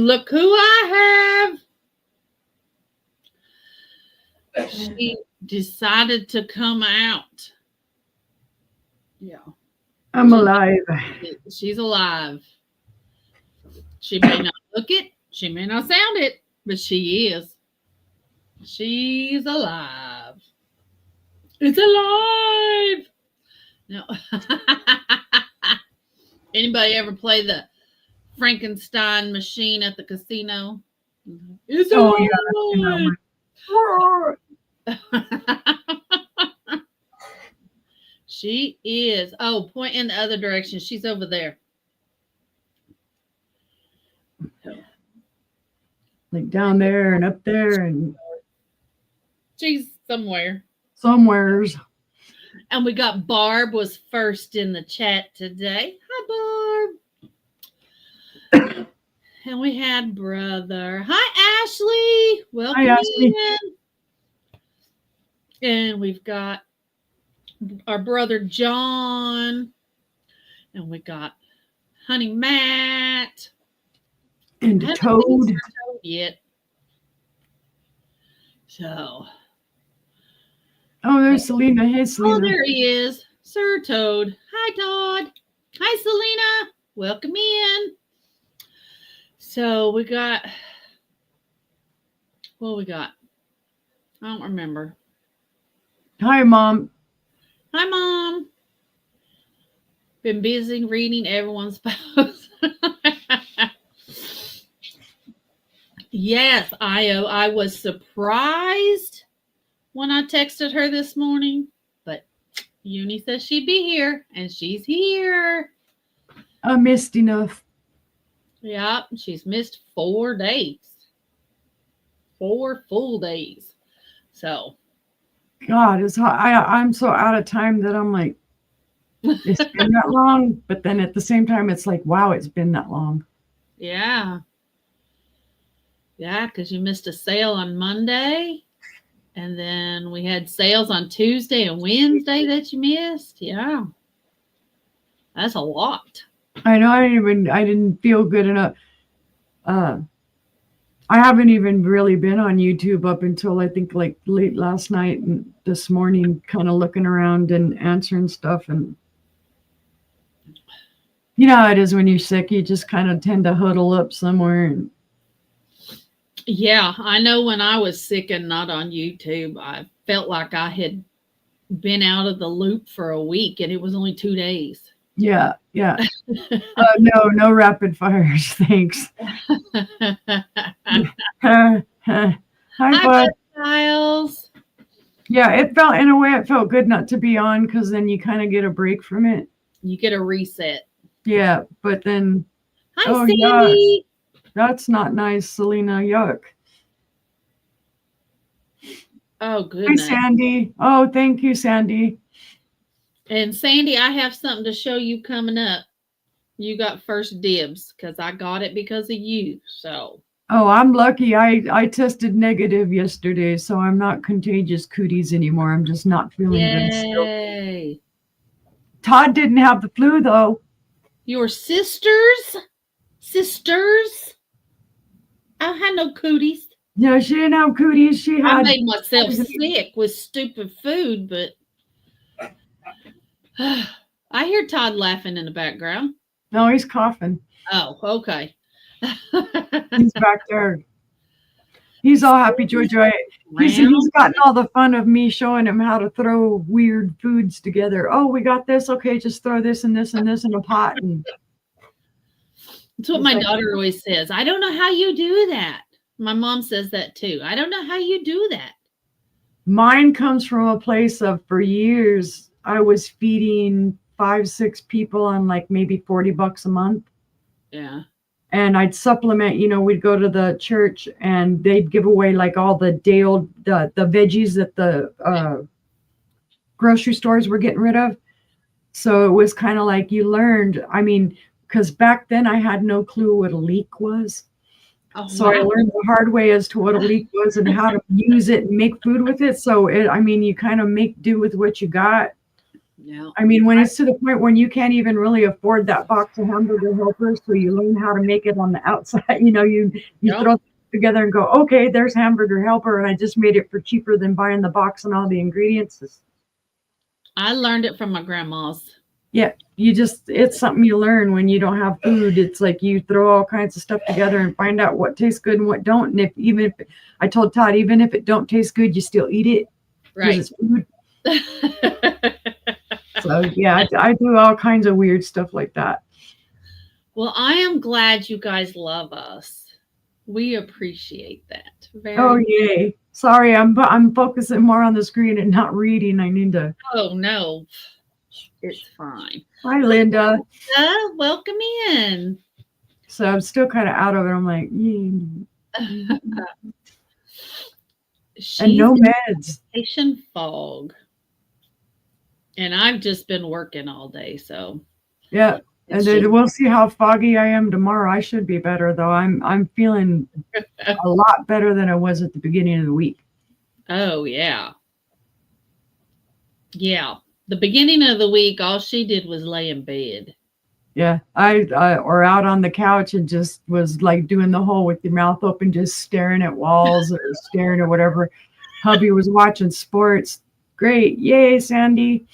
look who I have. She decided to come out. Yeah. I'm alive. She's alive. She may not look it, she may not sound it, but she is. She's alive. It's alive. No. Anybody ever play the Frankenstein machine at the casino? It's alive. She is. Oh, point in the other direction. She's over there. Like down there and up there and she's somewhere. Somewheres. And we got Barb was first in the chat today. Hi, Barb. And we had Brother. Hi, Ashley. Welcome in. And we've got our brother John. And we got Honey Matt. And Toad. Yet. So. Oh, there's Selena. Hey, Selena. Oh, there he is. Sir Toad. Hi, Todd. Hi, Selena. Welcome in. So we got. What we got? I don't remember. Hi, Mom. Hi, Mom. Been busy reading everyone's posts. Yes, I was surprised when I texted her this morning, but Uni says she'd be here, and she's here. I missed enough. Yeah, she's missed 4 days. 4 full days. So. God, it's hot. I'm so out of time that I'm like, it's been that long. But then at the same time, it's like, wow, it's been that long. Yeah. Yeah, because you missed a sale on Monday. And then we had sales on Tuesday and Wednesday that you missed. Yeah. That's a lot. I know I didn't feel good enough. I haven't even really been on YouTube up until I think like late last night and this morning, kind of looking around and answering stuff. And you know how it is when you're sick, you just kind of tend to huddle up somewhere. And yeah, I know when I was sick and not on YouTube, I felt like I had been out of the loop for a week and it was only 2 days. Yeah. No rapid fires, thanks. Hi, Bud. Giles. Yeah, in a way, it felt good not to be on because then you kind of get a break from it. You get a reset. Yeah, but then. Hi, Sandy. Yeah, that's not nice, Selena. Yuck. Oh, goodness. Hi, Sandy. Oh, thank you, Sandy. And Sandy, I have something to show you coming up. You got first dibs because I got it because of you. So. Oh, I'm lucky. I tested negative yesterday, so I'm not contagious cooties anymore. I'm just not feeling good still. Yay. Todd didn't have the flu, though. Your sisters? I had no cooties. No, she didn't have cooties. I made myself sick with stupid food, but I hear Todd laughing in the background. No, he's coughing. Oh, okay. He's back there. He's all happy, joy. He's gotten all the fun of me showing him how to throw weird foods together. Oh, we got this. Okay, just throw this and this and this in a pot. And that's what my daughter always says. I don't know how you do that. My mom says that too. I don't know how you do that. Mine comes from a place of, for years, I was feeding 5-6 people on like maybe $40 a month. Yeah. And I'd supplement, we'd go to the church and they'd give away like all the day old, the veggies that the grocery stores were getting rid of. So it was kind of like you learned, because back then I had no clue what a leek was. Oh, so wow. I learned the hard way as to what a leek was and how to use it and make food with it. So you kind of make do with what you got. Yeah. I mean, when it's to the point when you can't even really afford that box of hamburger helpers, so you learn how to make it on the outside. You Yep. throw it together and go, okay, there's hamburger helper, and I just made it for cheaper than buying the box and all the ingredients. I learned it from my grandma's. Yeah, it's something you learn when you don't have food. It's like you throw all kinds of stuff together and find out what tastes good and what don't. And even if I told Todd, even if it don't taste good, you still eat it because Right. it's food. So yeah, I do all kinds of weird stuff like that. Well, I am glad you guys love us. We appreciate that Oh very. yay! Sorry, I'm focusing more on the screen and not reading. I need to. Oh no, it's fine. Hi, Linda. Welcome in. So I'm still kind of out of it. I'm like, and She's no in meds. vacation fog, and I've just been working all day, so Yeah. And it's then just. we'll see how foggy I am tomorrow. I should be better though. I'm feeling a lot better than I was at the beginning of the week. Oh yeah, yeah. The beginning of the week, all she did was lay in bed. Yeah, I or out on the couch and just was like doing the whole with your mouth open, just staring at walls or staring at whatever. Hubby was watching sports. Great, yay, Sandy.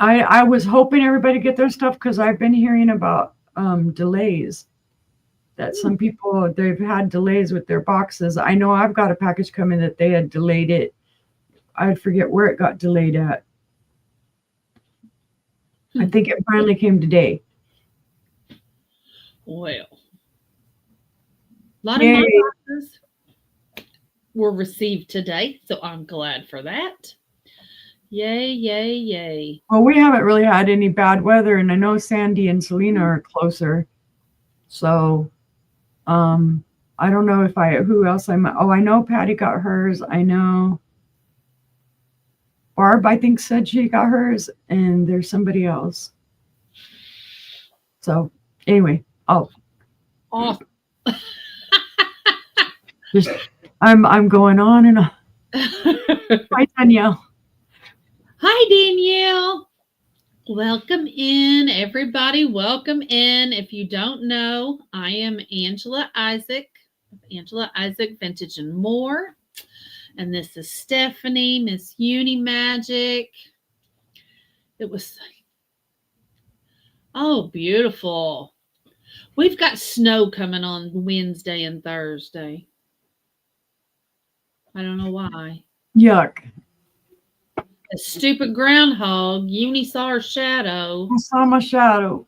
I was hoping everybody get their stuff because I've been hearing about delays. That some people they've had delays with their boxes. I know I've got a package coming that they had delayed it. I forget where it got delayed at. I think it finally came today. Well, a lot of Yay. my boxes were received today, so I'm glad for that. Yay, yay, yay. Well, we haven't really had any bad weather, and I know Sandy and Selena are closer. So, I don't know if who else I know Patty got hers. I know Barb, I think, said she got hers, and there's somebody else. So, anyway, Awesome. just I'm going on and on. Hi, Danielle. Hi, Danielle. Welcome in, everybody. Welcome in. If you don't know, I am Angela Isaac, Angela Isaac Vintage and More. And this is Stephanie, Miss Uni Magic. It was, oh, beautiful. We've got snow coming on Wednesday and Thursday. I don't know why. Yuck. A stupid groundhog, Uni saw her shadow. I saw my shadow.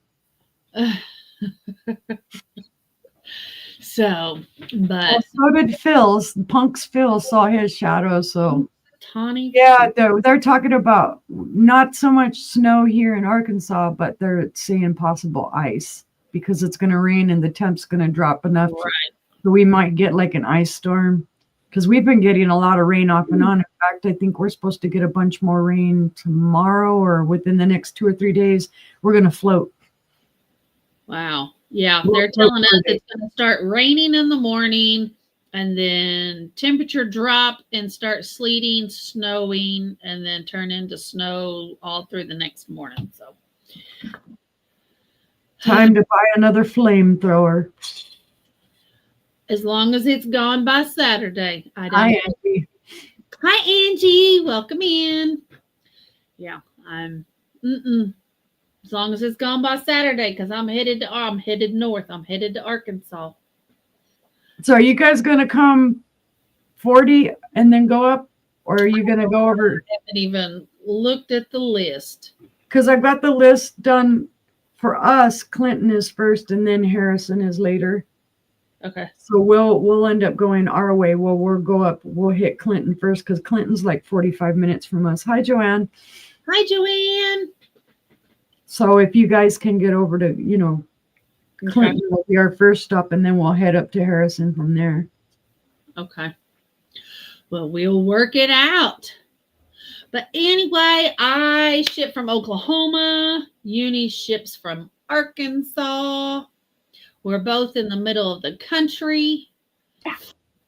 So, but well, so did Phil's. Punk's Phil saw his shadow. So Tawny. yeah, they're talking about not so much snow here in Arkansas, but they're saying possible ice because it's going to rain and the temp's going to drop enough. Right. So we might get like an ice storm because we've been getting a lot of rain off and on. In fact, I think we're supposed to get a bunch more rain tomorrow or within the next 2 or 3 days. We're going to float. Wow. Yeah, they're telling us it's going to start raining in the morning and then temperature drop and start sleeting, snowing, and then turn into snow all through the next morning. So time to buy another flamethrower. As long as it's gone by Saturday. Hi, Angie. Hi, Angie. Welcome in. Yeah, as long as it's gone by Saturday, because I'm headed north. I'm headed to Arkansas. So are you guys going to come 40 and then go up? Or are you going to go over? I haven't even looked at the list. Because I've got the list done for us. Clinton is first and then Harrison is later. Okay. So we'll end up going our way. Well, we'll go up. We'll hit Clinton first because Clinton's like 45 minutes from us. Hi, Joanne. Hi, Joanne. So if you guys can get over to, Clinton will be our first stop, and then we'll head up to Harrison from there. Okay. Well, we'll work it out. But anyway, I ship from Oklahoma. Uni ships from Arkansas. We're both in the middle of the country.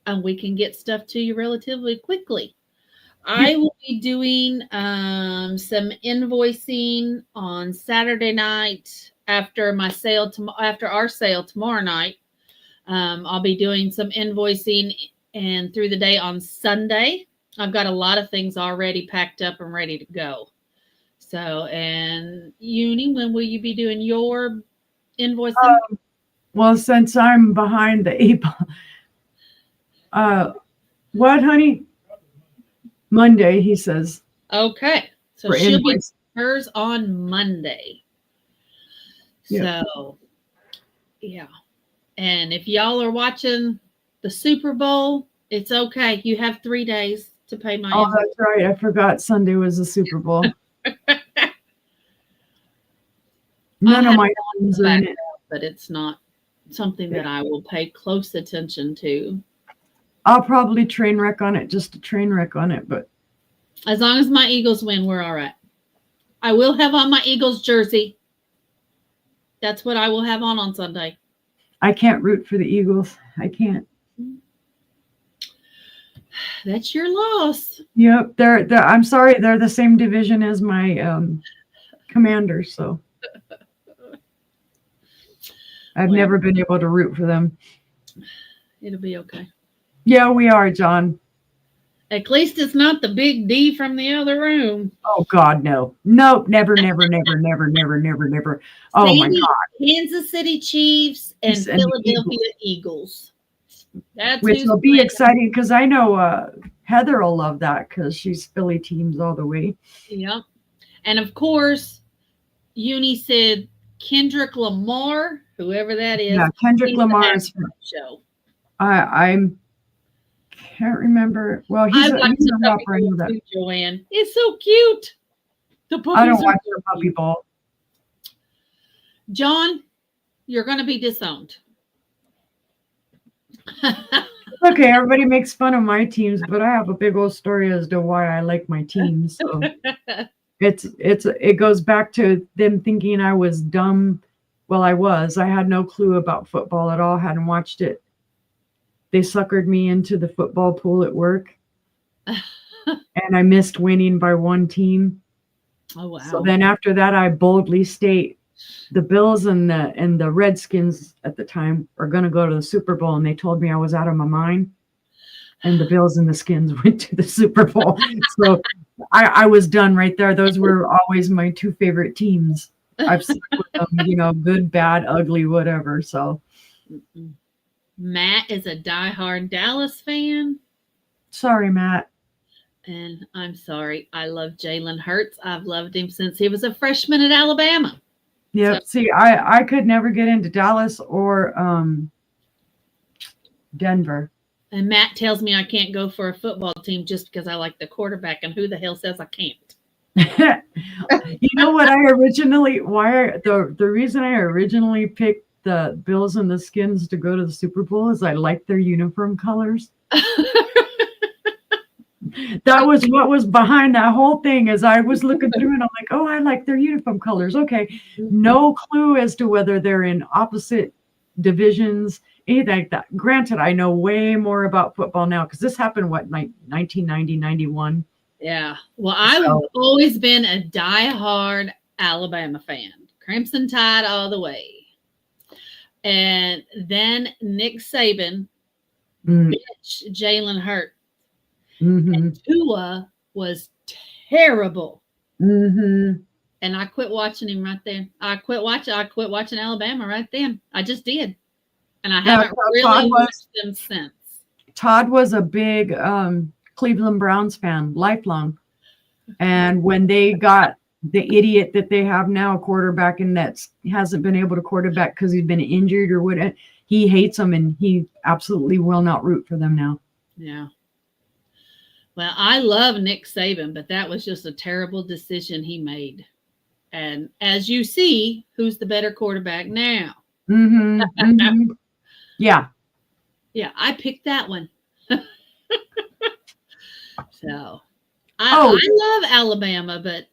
And we can get stuff to you relatively quickly. I will be doing some invoicing on Saturday night after my sale after our sale tomorrow night. I'll be doing some invoicing and through the day on Sunday. I've got a lot of things already packed up and ready to go. So, and Uni, when will you be doing your invoicing? Well, since I'm behind the eight ball, what, honey? Monday, he says. Okay. So for she'll invoice. be hers on Monday. Yeah. So, yeah. And if y'all are watching the Super Bowl, it's okay. You have 3 days to pay my Oh, that's right. I forgot Sunday was the Super Bowl. None of my teams are in it. But it's not something that I will pay close attention to. I'll probably train wreck on it, just a train wreck on it. But as long as my Eagles win, we're all right. I will have on my Eagles jersey. That's what I will have on Sunday. I can't root for the Eagles. I can't. That's your loss. Yep, they're I'm sorry, they're the same division as my Commanders, so I've never been able to root for them. It'll be okay. Yeah, we are, John. At least it's not the big D from the other room. Oh God, no. Nope, never, never, never, never, never, never, never. Oh my God. Kansas City Chiefs and Philadelphia Eagles. Which will be exciting because I know Heather will love that because she's Philly teams all the way. Yep. And of course, Uni said Kendrick Lamar, whoever that is. Yeah, Kendrick Lamar's show. I can't remember. Well, he's a rapper. I know that. Joanne, it's so cute. I don't watch the Puppy Bowl. John, you're going to be disowned. Okay, everybody makes fun of my teams, but I have a big old story as to why I like my teams. So it goes back to them thinking I was dumb. Well, I was. I had no clue about football at all. Hadn't watched it. They suckered me into the football pool at work, and I missed winning by one team. Oh wow! So then after that, I boldly state the Bills and the Redskins at the time are going to go to the Super Bowl, and they told me I was out of my mind. And the Bills and the Skins went to the Super Bowl, so I was done right there. Those were always my two favorite teams. I've stuck with them, good, bad, ugly, whatever. So. Matt is a diehard Dallas fan. Sorry, Matt. And I'm sorry. I love Jalen Hurts. I've loved him since he was a freshman at Alabama. Yep. So. See, I could never get into Dallas or Denver. And Matt tells me I can't go for a football team just because I like the quarterback. And who the hell says I can't? You know what? The reason I originally picked the Bills and the Skins to go to the Super Bowl is I like their uniform colors. That was what was behind that whole thing. As I was looking through and I'm like, oh, I like their uniform colors. Okay. No clue as to whether they're in opposite divisions, anything like that. Granted, I know way more about football now because this happened, 1990, 91? Yeah. Well, I've always been a diehard Alabama fan. Crimson Tide all the way. And then Nick Saban bitched Jalen Hurts. Mm-hmm. And Tua was terrible. Mm-hmm. And I quit watching him right there. I quit watching Alabama right then. I just did. And I haven't really watched them since. Todd was a big Cleveland Browns fan, lifelong. And when they got the idiot that they have now, quarterback, and that hasn't been able to quarterback because he's been injured or whatever, he hates them and he absolutely will not root for them now. Yeah. Well, I love Nick Saban, but that was just a terrible decision he made. And as you see, who's the better quarterback now? Mm-hmm. Mm-hmm. Yeah. Yeah, I picked that one. So I love Alabama, but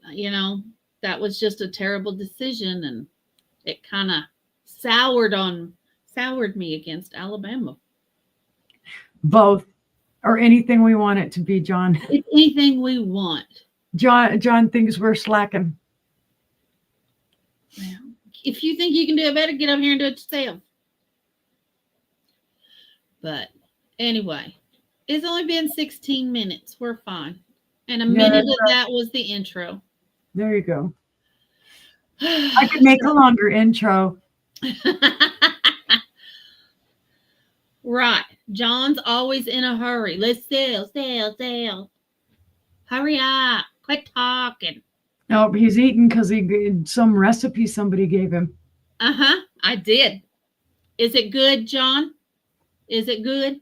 that was just a terrible decision, and it kind of soured me against Alabama. Both. Or anything we want it to be, John. It's anything we want. John thinks we're slacking. Well, if you think you can do it better, get up here and do it yourself. But anyway, it's only been 16 minutes. We're fine. And a minute of that was the intro. There you go. I could make a longer intro. Right. John's always in a hurry. Let's sell. Hurry up. Quit talking. No, he's eating because some recipe somebody gave him. Uh-huh. I did. Is it good, John? Is it good?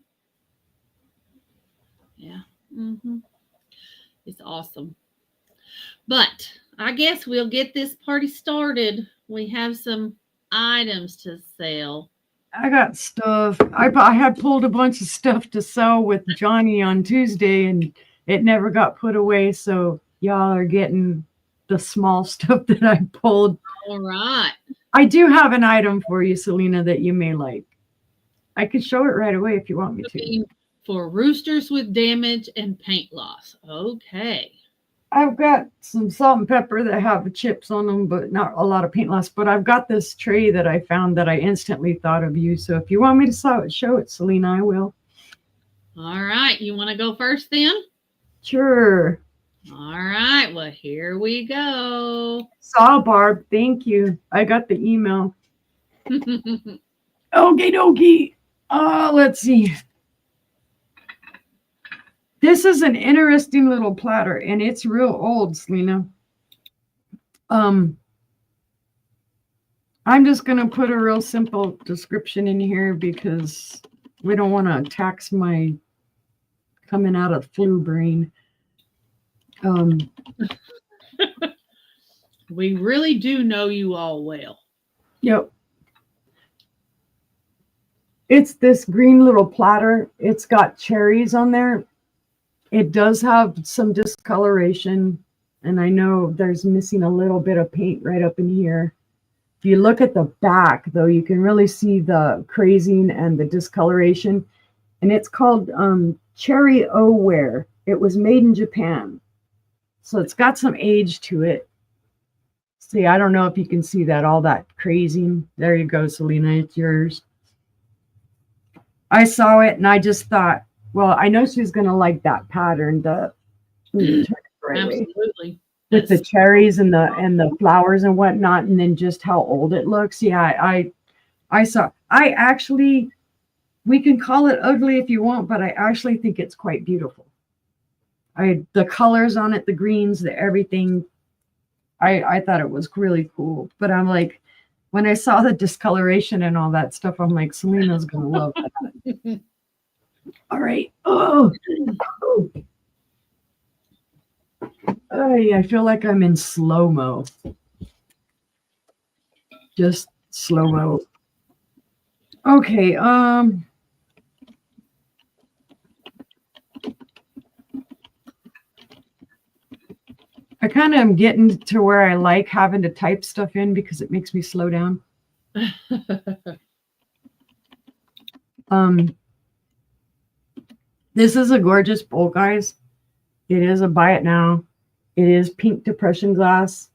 Yeah. Mm-hmm. It's awesome. But I guess we'll get this party started. We have some items to sell. I got stuff. I had pulled a bunch of stuff to sell with Johnny on Tuesday, and it never got put away. So y'all are getting the small stuff that I pulled. All right. I do have an item for you, Selena, that you may like. I could show it right away if you want me to. For roosters with damage and paint loss. Okay. I've got some salt and pepper that have chips on them, but not a lot of paint loss. But I've got this tray that I found that I instantly thought of you. So if you want me to show it, Selena, I will. All right. You want to go first then? Sure. All right. Well, here we go. Saw Barb. Thank you. I got the email. Okie dokie. Let's see. This is an interesting little platter, and it's real old, Selena. I'm just going to put a real simple description in here because we don't want to tax my coming out of flu brain. We really do know you all well. Yep. It's this green little platter. It's got cherries on there. It does have some discoloration, and I know there's missing a little bit of paint right up in here. If you look at the back, though, you can really see the crazing and the discoloration. And it's called Cherry O-Ware. It was made in Japan. So it's got some age to it. See, I don't know if you can see that, all that crazing. There you go, Selena, it's yours. I saw it, and I just thought, well, I know she's going to like that pattern. Absolutely. With the cherries and the flowers and whatnot, and then just how old it looks. Yeah, I saw. I actually, we can call it ugly if you want, but I actually think it's quite beautiful. The colors on it, the greens, the everything. I thought it was really cool. But I'm like, when I saw the discoloration and all that stuff, I'm like, Selena's going to love that. All right. Oh. I feel like I'm in slow-mo. Just slow-mo. Okay. I kind of am getting to where I like having to type stuff in because it makes me slow down. This is a gorgeous bowl, guys. It is a buy it now. It is pink depression glass.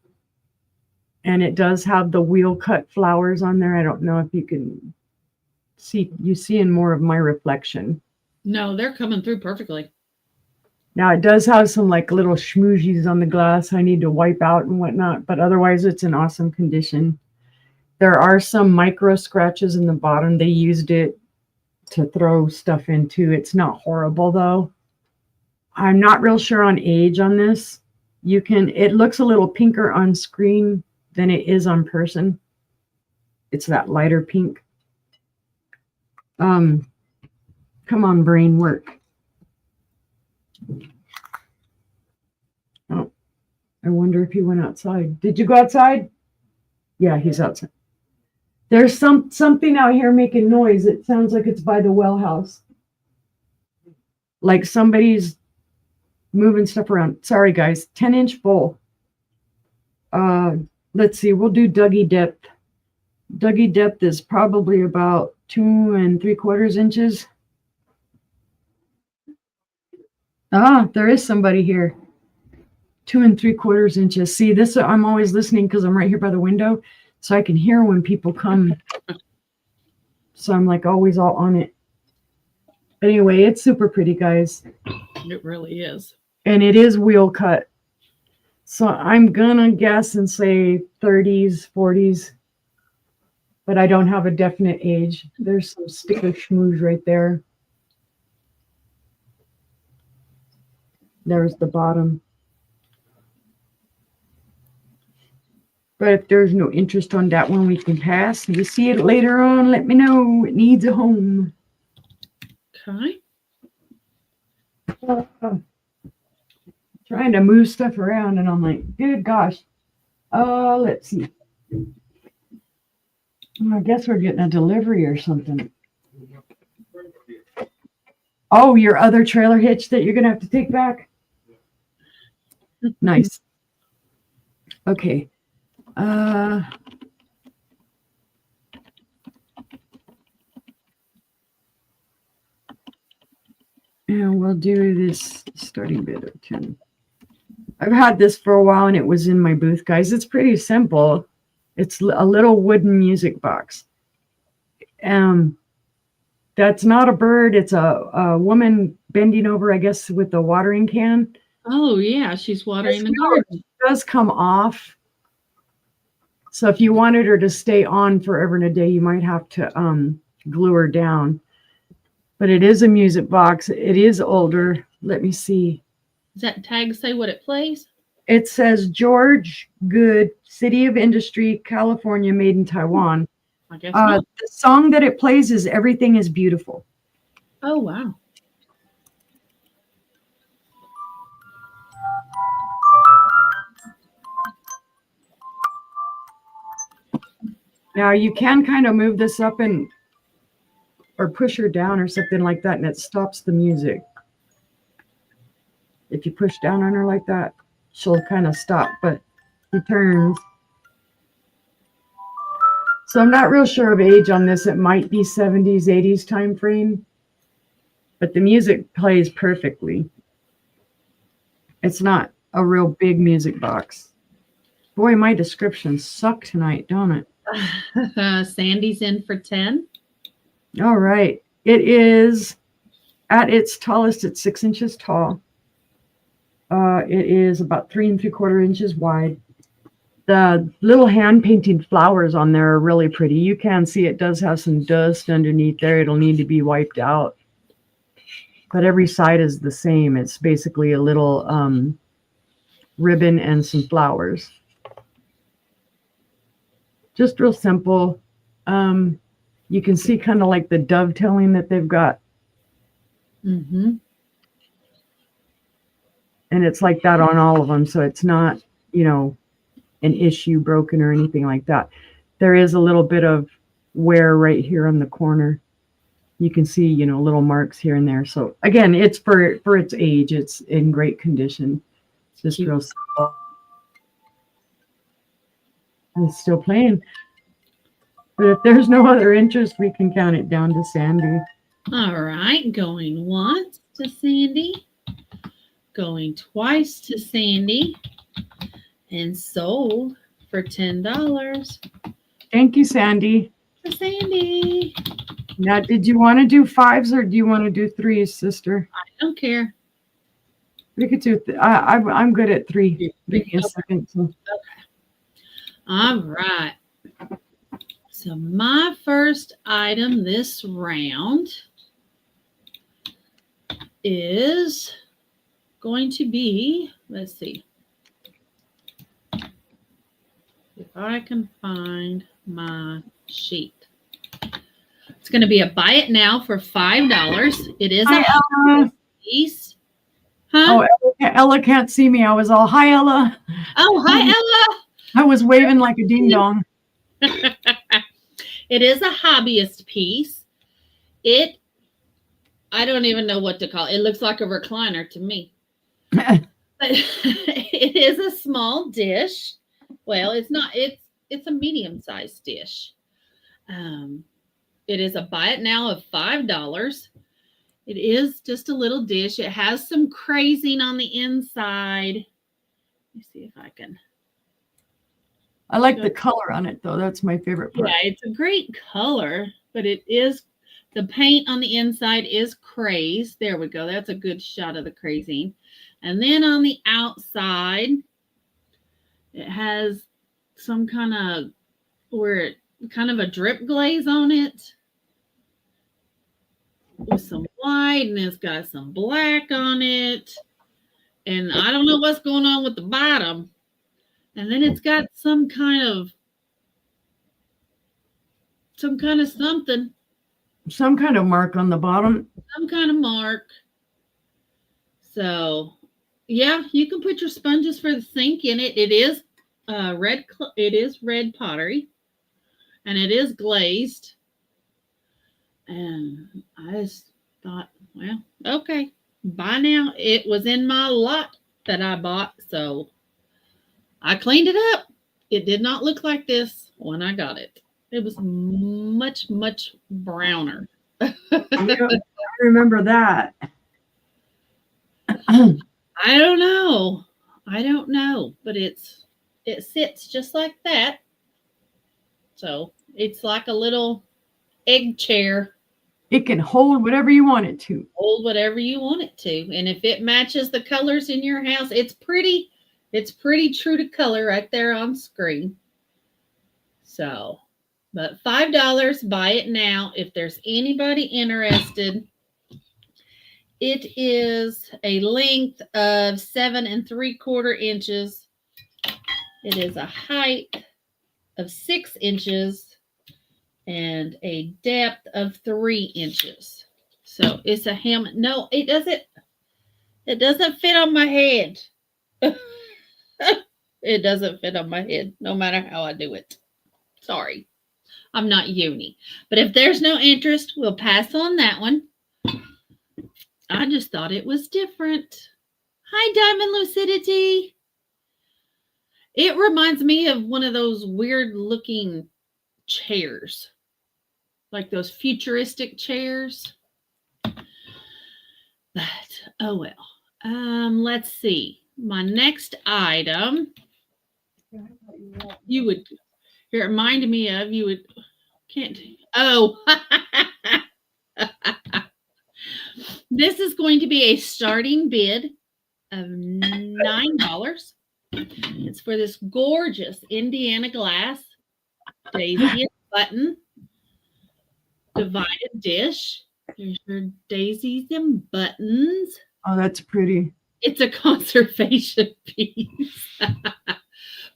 And it does have the wheel cut flowers on there. I don't know if you can see, you seeing more of my reflection. No, they're coming through perfectly. Now it does have some like little schmoozies on the glass I need to wipe out and whatnot, but otherwise it's in awesome condition. There are some micro scratches in the bottom. They used it to throw stuff into. It's not horrible though. I'm not real sure on age on this. It looks a little pinker on screen than it is on person. It's that lighter pink. Come on, brain, work. Oh, I wonder if he went outside. Did you go outside? Yeah, he's outside. There's something out here making noise. It sounds like it's by the well house. Like somebody's moving stuff around. Sorry, guys. 10-inch bowl. Let's see. We'll do Dougie depth. Dougie depth is probably about 2 3/4 inches. Ah, there is somebody here. 2 3/4 inches. See, this I'm always listening because I'm right here by the window, so I can hear when people come. So I'm like always all on it. Anyway, it's super pretty, guys. It really is. And it is wheel cut. So I'm gonna guess and say 30s, 40s, but I don't have a definite age. There's some sticker schmooze right there. There's the bottom. But if there's no interest on that one, we can pass. If you see it later on, let me know. It needs a home. Okay. Trying to move stuff around, and I'm like, good gosh. Let's see. I guess we're getting a delivery or something. Oh, your other trailer hitch that you're gonna have to take back? Nice. Okay. And we'll do this starting bid of 10. I've had this for a while and it was in my booth, guys. It's pretty simple. It's a little wooden music box. That's not a bird. It's a woman bending over, I guess, with a watering can. Oh, yeah. She's watering the garden. It does come off. So if you wanted her to stay on forever and a day, you might have to glue her down. But it is a music box. It is older. Let me see. Does that tag say what it plays? It says George Good, City of Industry, California, made in Taiwan. I guess not. The song that it plays is Everything is Beautiful. Oh, wow. Now you can kind of move this up and or push her down or something like that, and it stops the music. If you push down on her like that, she'll kind of stop, but she turns. So I'm not real sure of age on this. It might be 70s, 80s time frame, but the music plays perfectly. It's not a real big music box. Boy, my descriptions suck tonight, don't it? Sandy's in for 10. All right. It is at its tallest, it's 6 inches tall. It is about 3 3/4 inches wide. The little hand painted flowers on there are really pretty. You can see it does have some dust underneath there. It'll need to be wiped out. But every side is the same. It's basically a little ribbon and some flowers. Just real simple. You can see kind of like the dovetailing that they've got. Mm-hmm. And it's like that on all of them. So it's not, an issue broken or anything like that. There is a little bit of wear right here on the corner. You can see, little marks here and there. So again, it's for its age. It's in great condition. It's just real simple. And it's still playing. But if there's no other interest, we can count it down to Sandy. All right. Going once to Sandy. Going twice to Sandy. And sold for $10. Thank you, Sandy. For Sandy. Now, did you want to do 5s or do you want to do 3s, sister? I don't care. We could do. I'm good at 3. Give me a second. So. Okay. All right. So my first item this round is going to be, let's see. If I can find my sheet. It's going to be a buy it now for $5. It is a piece. Huh? Oh, Ella can't see me. I was all, hi, Ella. Oh, hi, Ella. I was waving like a ding dong. It is a hobbyist piece. I don't even know what to call it. It looks like a recliner to me. But it is a small dish. Well, it's not. It's a medium-sized dish. It is a buy it now of $5. It is just a little dish. It has some crazing on the inside. Let me see if I can. I like the color on it, though. That's my favorite part. Yeah, it's a great color, but it is, the paint on the inside is crazed. There we go. That's a good shot of the crazing. And then on the outside, it has some kind of, kind of a drip glaze on it with some white, and it's got some black on it. And I don't know what's going on with the bottom. And then it's got some kind of something. Some kind of mark on the bottom. Some kind of mark. So, yeah, you can put your sponges for the sink in it. It is red. It is red pottery, and it is glazed. And I just thought, well, okay, by now. It was in my lot that I bought, so I cleaned it up. It did not look like this when I got it. It was much, much browner. I remember that. I don't know. But it sits just like that. So it's like a little egg chair. It can hold whatever you want it to. Hold whatever you want it to. And if it matches the colors in your house, it's pretty true to color right there on screen. So, but $5, buy it now. If there's anybody interested, it is a length of 7 3/4 inches. It is a height of 6 inches and a depth of 3 inches. So it's a hammer. No, it doesn't fit on my head. It doesn't fit on my head, no matter how I do it. Sorry. I'm not uni. But if there's no interest, we'll pass on that one. I just thought it was different. Hi, Diamond Lucidity. It reminds me of one of those weird looking chairs, like those futuristic chairs. But, oh well. Let's see. My next item, you would, it reminded me of, can't, oh. This is going to be a starting bid of $9. It's for this gorgeous Indiana glass daisy button divided dish. There's your daisies and buttons. Oh, that's pretty. It's a conservation piece.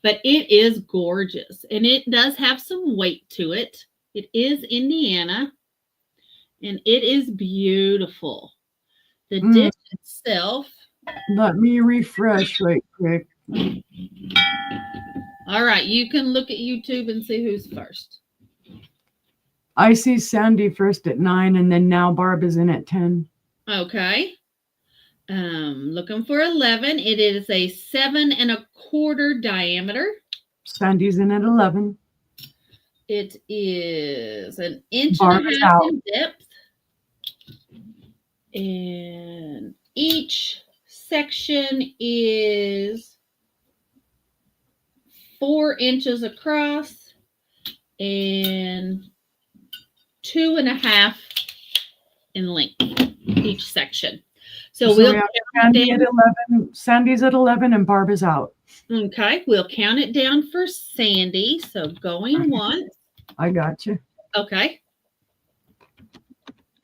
But it is gorgeous. And it does have some weight to it. It is Indiana. And it is beautiful. The dish itself. Let me refresh right quick. All right. You can look at YouTube and see who's first. I see Sandy first at 9, and then now Barb is in at 10. Okay. Looking for 11. It is a 7 1/4 diameter. Sandy's in at 11. It is an inch Barb and is a half out. in depth. And each section is 4 inches across and 2.5 in length, each section. So we'll we have count Sandy down. at 11. Sandy's at 11, and Barb is out. Okay, we'll count it down for Sandy. So going once. I got you. Okay.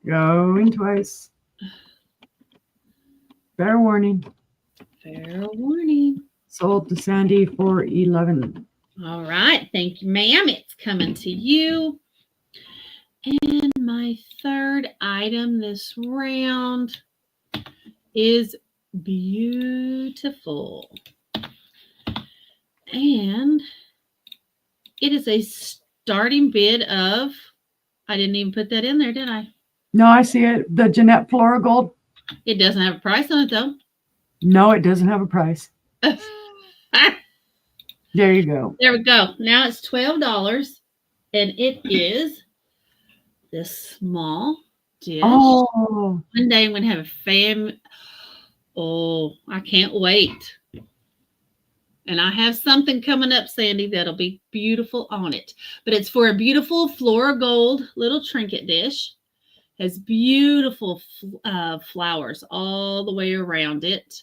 Going twice. Fair warning. Fair warning. Sold to Sandy for 11. All right. Thank you, ma'am. It's coming to you. And my third item this round is beautiful. And it is a starting bid of, I didn't even put that in there, did I? No, I see it. The Jeanette Flora Gold. It doesn't have a price on it, though. No, it doesn't have a price. There you go. There we go. Now it's $12. And it is this small dish. Oh, One day I'm going to have a Oh, I can't wait. And I have something coming up, Sandy, that'll be beautiful on it. But it's for a beautiful Flora Gold little trinket dish. Has beautiful flowers all the way around it.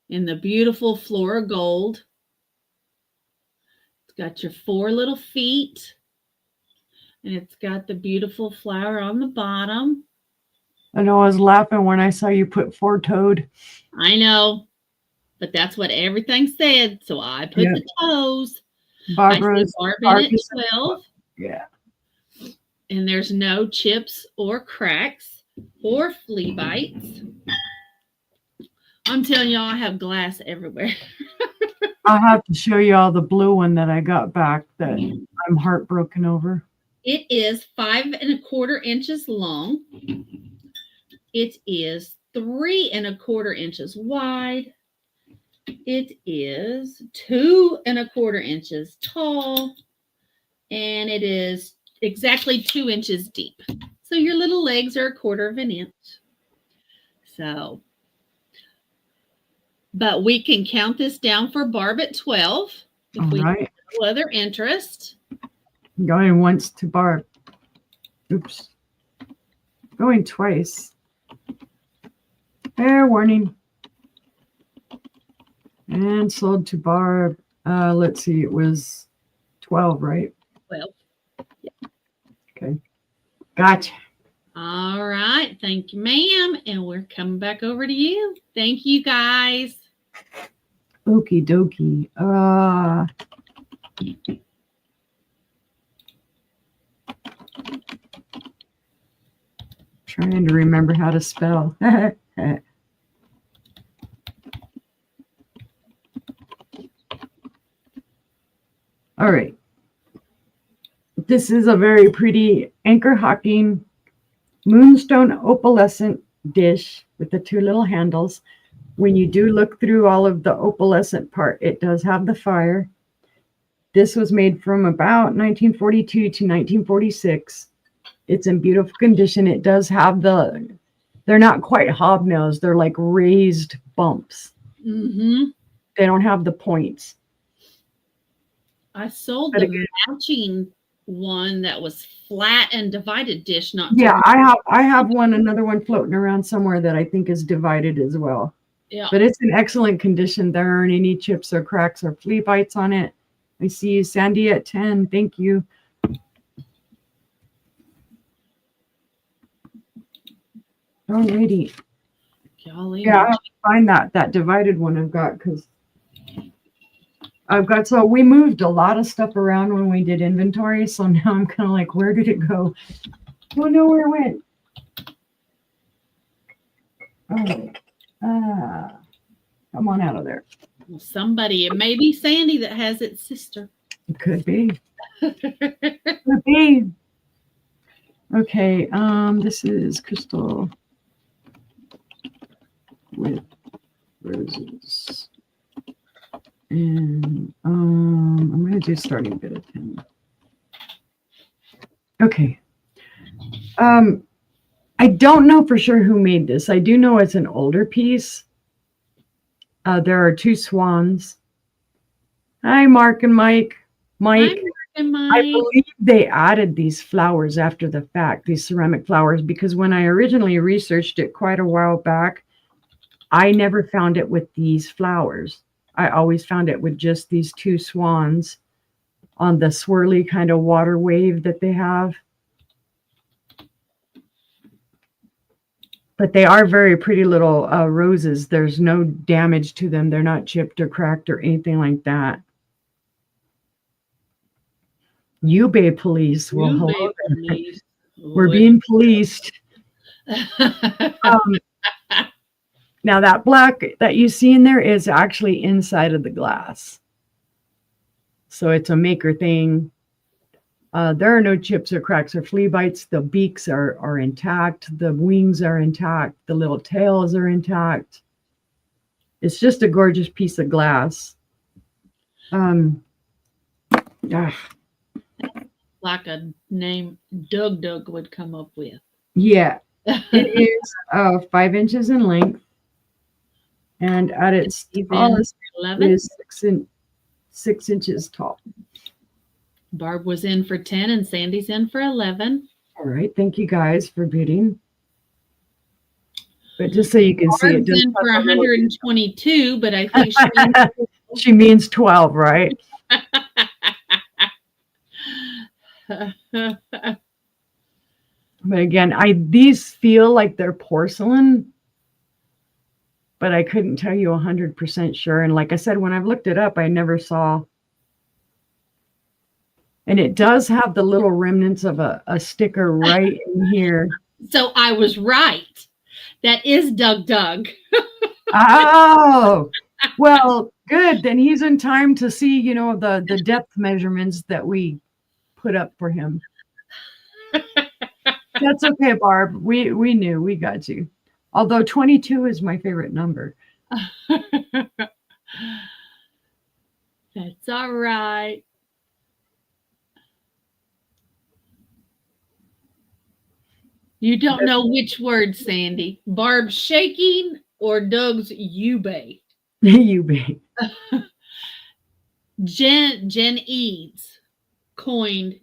In the beautiful Flora Gold. It's got your 4 little feet. And it's got the beautiful flower on the bottom. I know I was laughing when I saw you put 4-toed. I know. But that's what everything said. So I put the toes. Barbara's I say Barb in at 12. Yeah. And there's no chips or cracks or flea bites. I'm telling y'all, I have glass everywhere. I'll have to show you all the blue one that I got back that I'm heartbroken over. It is 5¼ inches long. It is 3¼ inches wide. It is 2¼ inches tall. And it is exactly 2 inches deep. So your little legs are 1/4 inch. So, but we can count this down for Barb at 12 if we have no other interest. Going once to Barb. Oops. Going twice. Fair warning. And sold to Barb. Let's see, it was 12, right? 12. Yeah. Okay. Gotcha. All right. Thank you, ma'am. And we're coming back over to you. Thank you, guys. Okie dokie. Trying to remember how to spell. All right. This is a very pretty anchor hocking moonstone opalescent dish with the 2 little handles. When you do look through all of the opalescent part, it does have the fire. This was made from about 1942 to 1946. It's in beautiful condition. It does have they're not quite hobnails. They're like raised bumps. Mm-hmm. They don't have the points. I sold the matching one that was flat and divided dish. I have another one floating around somewhere that I think is divided as well. Yeah. But it's in excellent condition. There aren't any chips or cracks or flea bites on it. I see you, Sandy, at 10. Thank you. Alrighty. Golly. Yeah, I have to find that divided one I've got because so we moved a lot of stuff around when we did inventory. So now I'm kind of like, where did it go? I don't know where it went. Oh, come on out of there. Well, somebody, it may be Sandy that has its sister. It could be. Could be. Okay, this is crystal with roses. And I'm going to do starting bit of 10. Okay. I don't know for sure who made this. I do know it's an older piece. There are 2 swans. Hi, Mark and Mike. Mike. Hi, Mark and Mike. I believe they added these flowers after the fact, these ceramic flowers, because when I originally researched it quite a while back, I never found it with these flowers. I always found it with just these 2 swans on the swirly kind of water wave that they have. But they are very pretty little roses. There's no damage to them. They're not chipped or cracked or anything like that. Ube police. Well, hello. Police. We're being policed. Now that black that you see in there is actually inside of the glass. So it's a maker thing. There are no chips or cracks or flea bites. The beaks are intact. The wings are intact. The little tails are intact. It's just a gorgeous piece of glass. like a name Doug would come up with. Yeah, it is 5 inches in length, and at its He's in tallest 11. is 6 inches tall. Barb was in for 10 and Sandy's in for 11. All right, thank you guys for bidding. But just so you can see, it Barb's does in for have a little- 122, but I think she means 12, right? But again, these feel like they're porcelain, but I couldn't tell you 100% sure. And like I said, when I've looked it up, I never saw. And it does have the little remnants of a sticker right in here. So I was right. That is Doug. Oh, well, good. Then he's in time to see, the depth measurements that we put up for him. That's okay, Barb. We knew. We got you. Although 22 is my favorite number. That's all right. You don't know which word, Sandy. Barb's shaking or Doug's Ube? You be. Jen Eads coined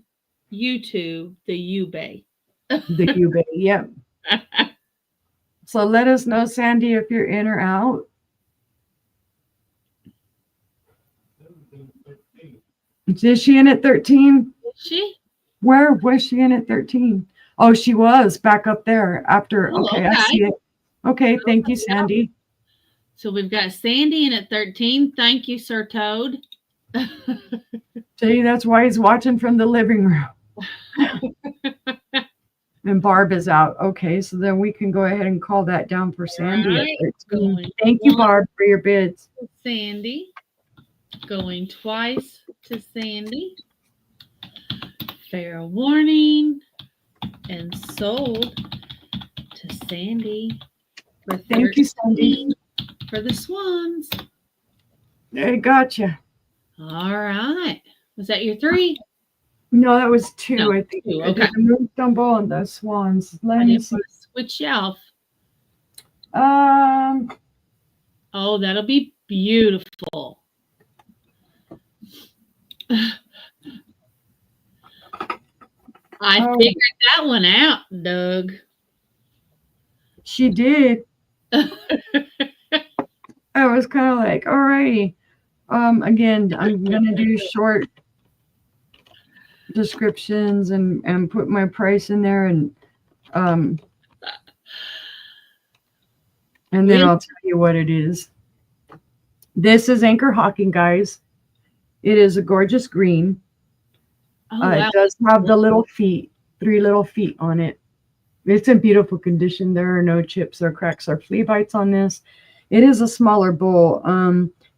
YouTube the Ube. The you be. Yep. So let us know, Sandy, if you're in or out. Is she in at 13? Is she? Where was she in at 13? Oh, she was back up there after. Oh, okay, I see it. Okay, thank you, Sandy. So we've got Sandy in at 13. Thank you, Sir Toad. See, that's why he's watching from the living room. And Barb is out. Okay, so then we can go ahead and call that down for Sandy Right. at 13. Thank you, Barb, for your bids. Sandy. Going twice to Sandy. Fair warning. And sold to Sandy for Thank you, Sandy. for the swans. I gotcha. All right. Was that your 3? No, that was 2. No, I think. 2, I did okay. the moonstone bowl and the swans. I Let me didn't see. want to switch you off. Oh, that'll be beautiful. I figured that one out, Doug. She did. I was kind of like, all righty. Again, I'm gonna do short descriptions and put my price in there and then I'll tell you what it is. This is Anchor Hawking, guys. It is a gorgeous green. Oh, wow. It does have the little feet, 3 little feet on it. It's in beautiful condition. There are no chips or cracks or flea bites on this. It is a smaller bowl.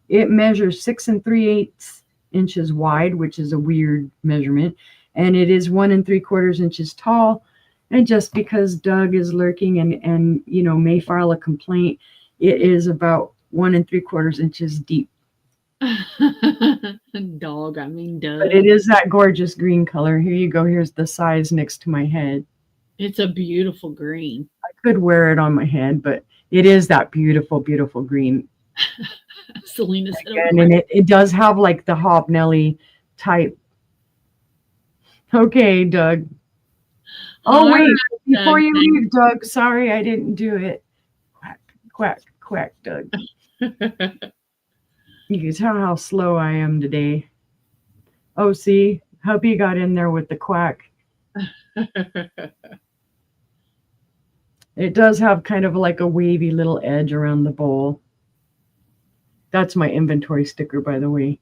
It measures 6 3/8 inches wide, which is a weird measurement, and it is 1 3/4 inches tall. And just because Doug is lurking and may file a complaint, it is about 1 3/4 inches deep. Dog, I mean Doug. But it is that gorgeous green color. Here you go. Here's the size next to my head. It's a beautiful green. I could wear it on my head, but it is that beautiful, beautiful green. Selena said, And it does have like the hobnelly type. Okay, Doug. Oh, wait. Before you leave, Doug, sorry I didn't do it. Quack, quack, quack, Doug. You can tell how slow I am today. Oh, see? Hubby got in there with the quack. It does have kind of like a wavy little edge around the bowl. That's my inventory sticker, by the way.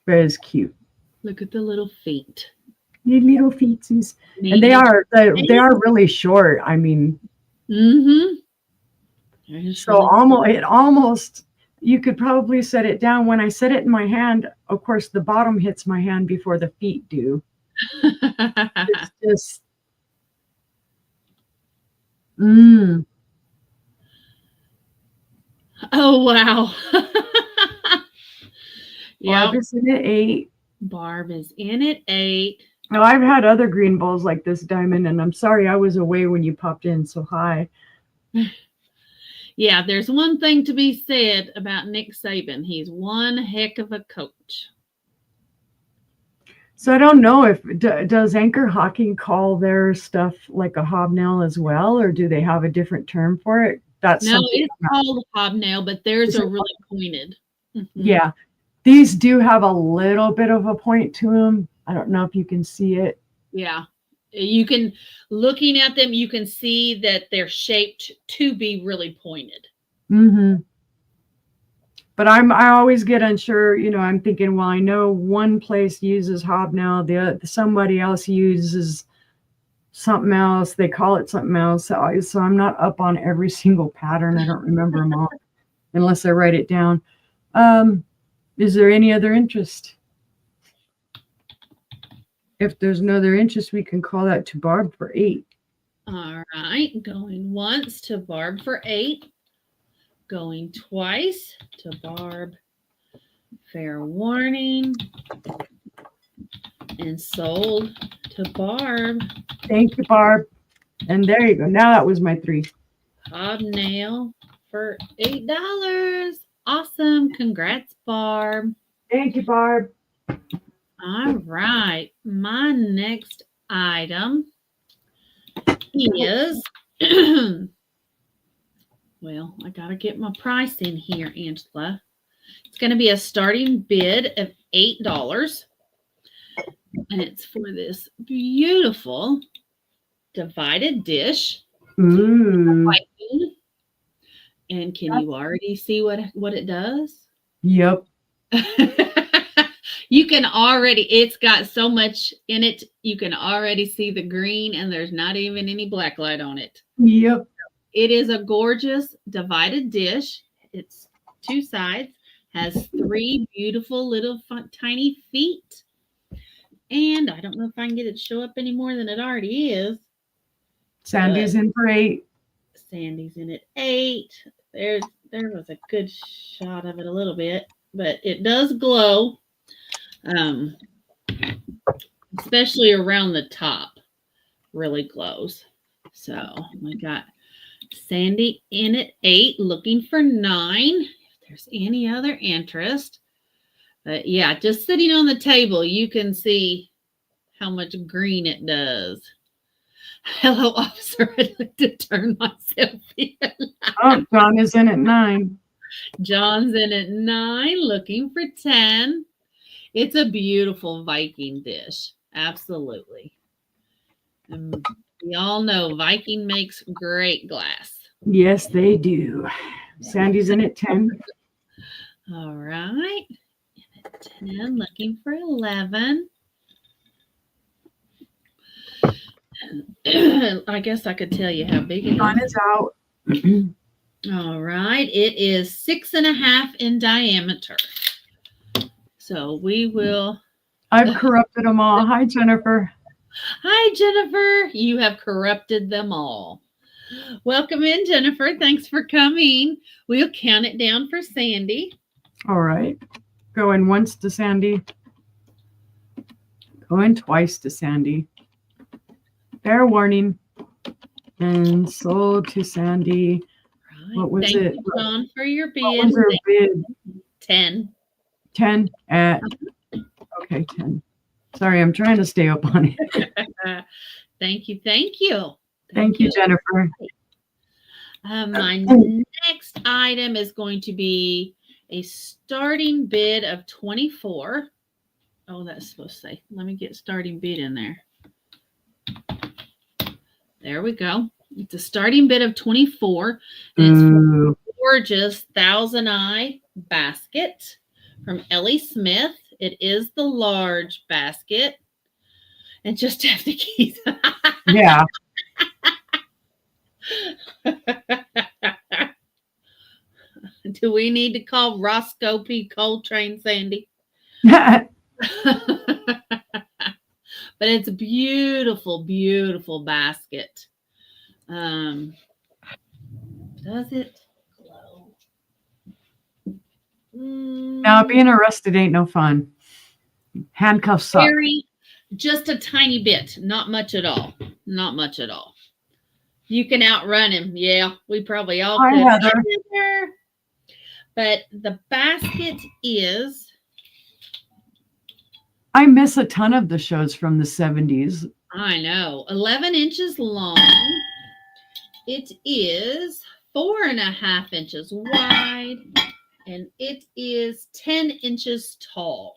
That is cute. Look at the little feet. Little feetsies. And they are really short. I mean, so almost you could probably set it down. When I set it in my hand, of course, the bottom hits my hand before the feet do. It's just Oh, wow. Yep. is in at 8. Barb is in at 8. Now, I've had other green balls like this, Diamond, and I'm sorry I was away when you popped in so high. Yeah, there's one thing to be said about Nick Saban. He's one heck of a coach. So I don't know if does Anchor Hawking call their stuff like a hobnail as well, or do they have a different term for it? That's No, something. it's called a hobnail, but theirs are really pointed. Yeah, these do have a little bit of a point to them. I don't know if you can see it. Yeah, you can, looking at them, you can see that they're shaped to be really pointed. But I always get unsure. I'm thinking, well, I know one place uses hobnail, somebody else uses something else. They call it something else. So I'm not up on every single pattern. I don't remember them all unless I write it down. Is there any other interest? If there's no other interest, we can call that to Barb for 8. All right, going once to Barb for 8. Going twice to Barb. Fair warning. And sold to Barb. Thank you, Barb. And there you go. Now that was my 3. Hobnail for $8. Awesome. Congrats, Barb. Thank you, Barb. All right. My next item is, well, I got to get my price in here, Angela. It's going to be a starting bid of $8. And it's for this beautiful divided dish. Ooh. And can you already see what it does? Yep. You can already, it's got so much in it, you can already see the green, and there's not even any black light on it. Yep. It is a gorgeous divided dish. It's 2 sides, has 3 beautiful little tiny feet. And I don't know if I can get it to show up any more than it already is. Sandy's in for 8. Sandy's in at 8. There was a good shot of it a little bit, but it does glow, especially around the top. Really glows. So we got Sandy in at 8, looking for 9. If there's any other interest. But yeah, just sitting on the table, you can see how much green it does. Hello, officer. I'd like to turn myself in. Oh, John is in at 9. John's in at 9, looking for 10. It's a beautiful Viking dish. Absolutely. And we all know Viking makes great glass. Yes, they do. Sandy's in at 10. All right. At 10, looking for 11. I guess I could tell you how big it is. John is out. All right. It is 6.5 in diameter. So we will. I've corrupted them all. Hi, Jennifer. Hi, Jennifer. You have corrupted them all. Welcome in, Jennifer. Thanks for coming. We'll count it down for Sandy. All right. Going once to Sandy. Going twice to Sandy. Fair warning. And sold to Sandy. Right. What was Thank it? you, John, for your bid. What was her bid? 10. 10 at. Okay, 10. Sorry, I'm trying to stay up on it. Thank you. Thank you. Thank you, Jennifer. My next item is going to be a starting bid of 24. Oh, that's supposed to say. Let me get starting bid in there. There we go. It's a starting bid of 24. And it's for a gorgeous Thousand Eye basket from Ellie Smith. It is the large basket. And just have the keys. Yeah. Do we need to call Roscoe P. Coltrane, Sandy? But it's a beautiful, beautiful basket. Does it glow? Now, being arrested ain't no fun. Handcuffs suck. Very, just a tiny bit, not much at all. Not much at all. You can outrun him. Yeah, we probably all Hi, could. Heather. But the basket is, I miss a ton of the shows from the 70s. I know, 11 inches long. It is 4.5 inches wide, and it is 10 inches tall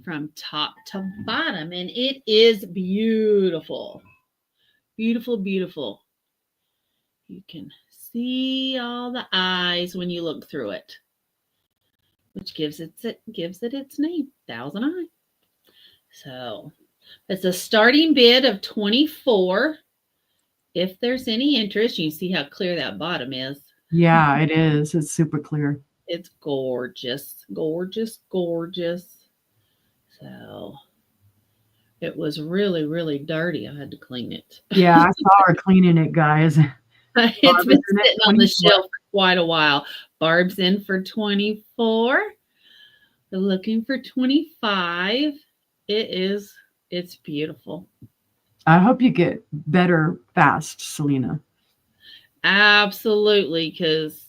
from top to bottom. And it is beautiful. Beautiful, beautiful. You can see all the eyes when you look through it, which gives it its name, Thousand Eye. So it's a starting bid of 24. If there's any interest, you see how clear that bottom is. Yeah, it is. It's super clear. It's gorgeous, gorgeous, gorgeous. So it was really, really dirty. I had to clean it. Yeah, I saw her cleaning it, guys. It's been sitting on the shelf for quite a while. Barb's in for 24. We're looking for 25. It's beautiful. I hope you get better fast, Selena. Absolutely, because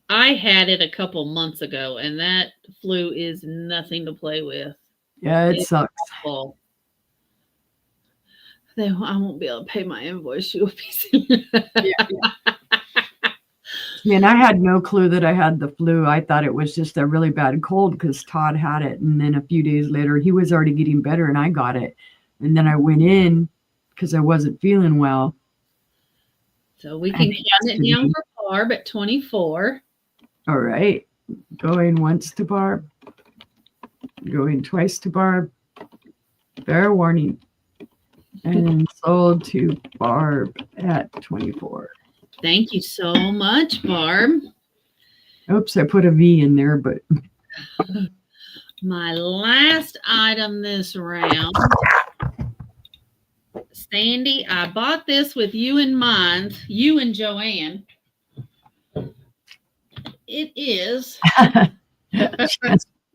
I had it a couple months ago, and that flu is nothing to play with. Yeah, it sucks. Awful. Then I won't be able to pay my invoice. You'll be Man, I had no clue that I had the flu. I thought it was just a really bad cold because Todd had it. And then a few days later, he was already getting better and I got it. And then I went in because I wasn't feeling well. So we can count it down for Barb at 24. All right. Going once to Barb. Going twice to Barb. Fair warning. And sold to Barb at 24. Thank you so much, Barb. Oops, I put a V in there, but. My last item this round. Sandy, I bought this with you in mind, you and Joanne. It is.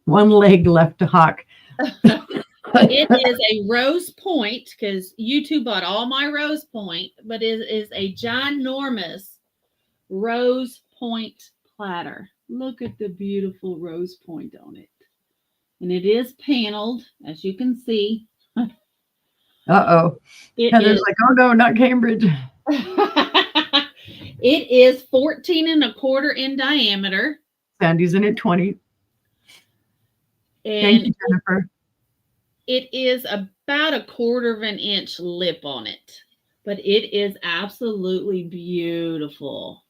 One leg left to hawk. It is a rose point because you two bought all my rose point, but it is a ginormous rose point platter. Look at the beautiful rose point on it. And it is paneled, as you can see. Uh-oh. Heather's like, oh no, not Cambridge. It is 14.25 in diameter. Sandy's in at 20. And thank you, Jennifer. It is about 1/4 inch lip on it, but it is absolutely beautiful.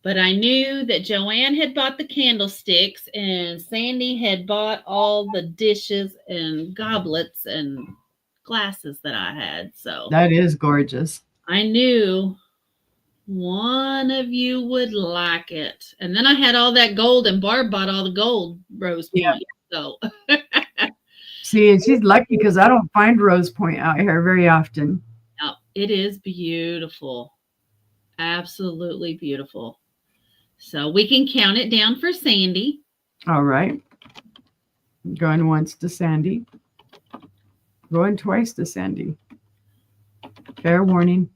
But I knew that Joanne had bought the candlesticks and Sandy had bought all the dishes and goblets and glasses that I had. So that is gorgeous. I knew one of you would like it. And then I had all that gold, and Barb bought all the gold rose point. Yeah. So see, and she's lucky because I don't find rose point out here very often. No, it is beautiful. Absolutely beautiful. So we can count it down for Sandy. All right. Going once to Sandy. Going twice to Sandy. Fair warning.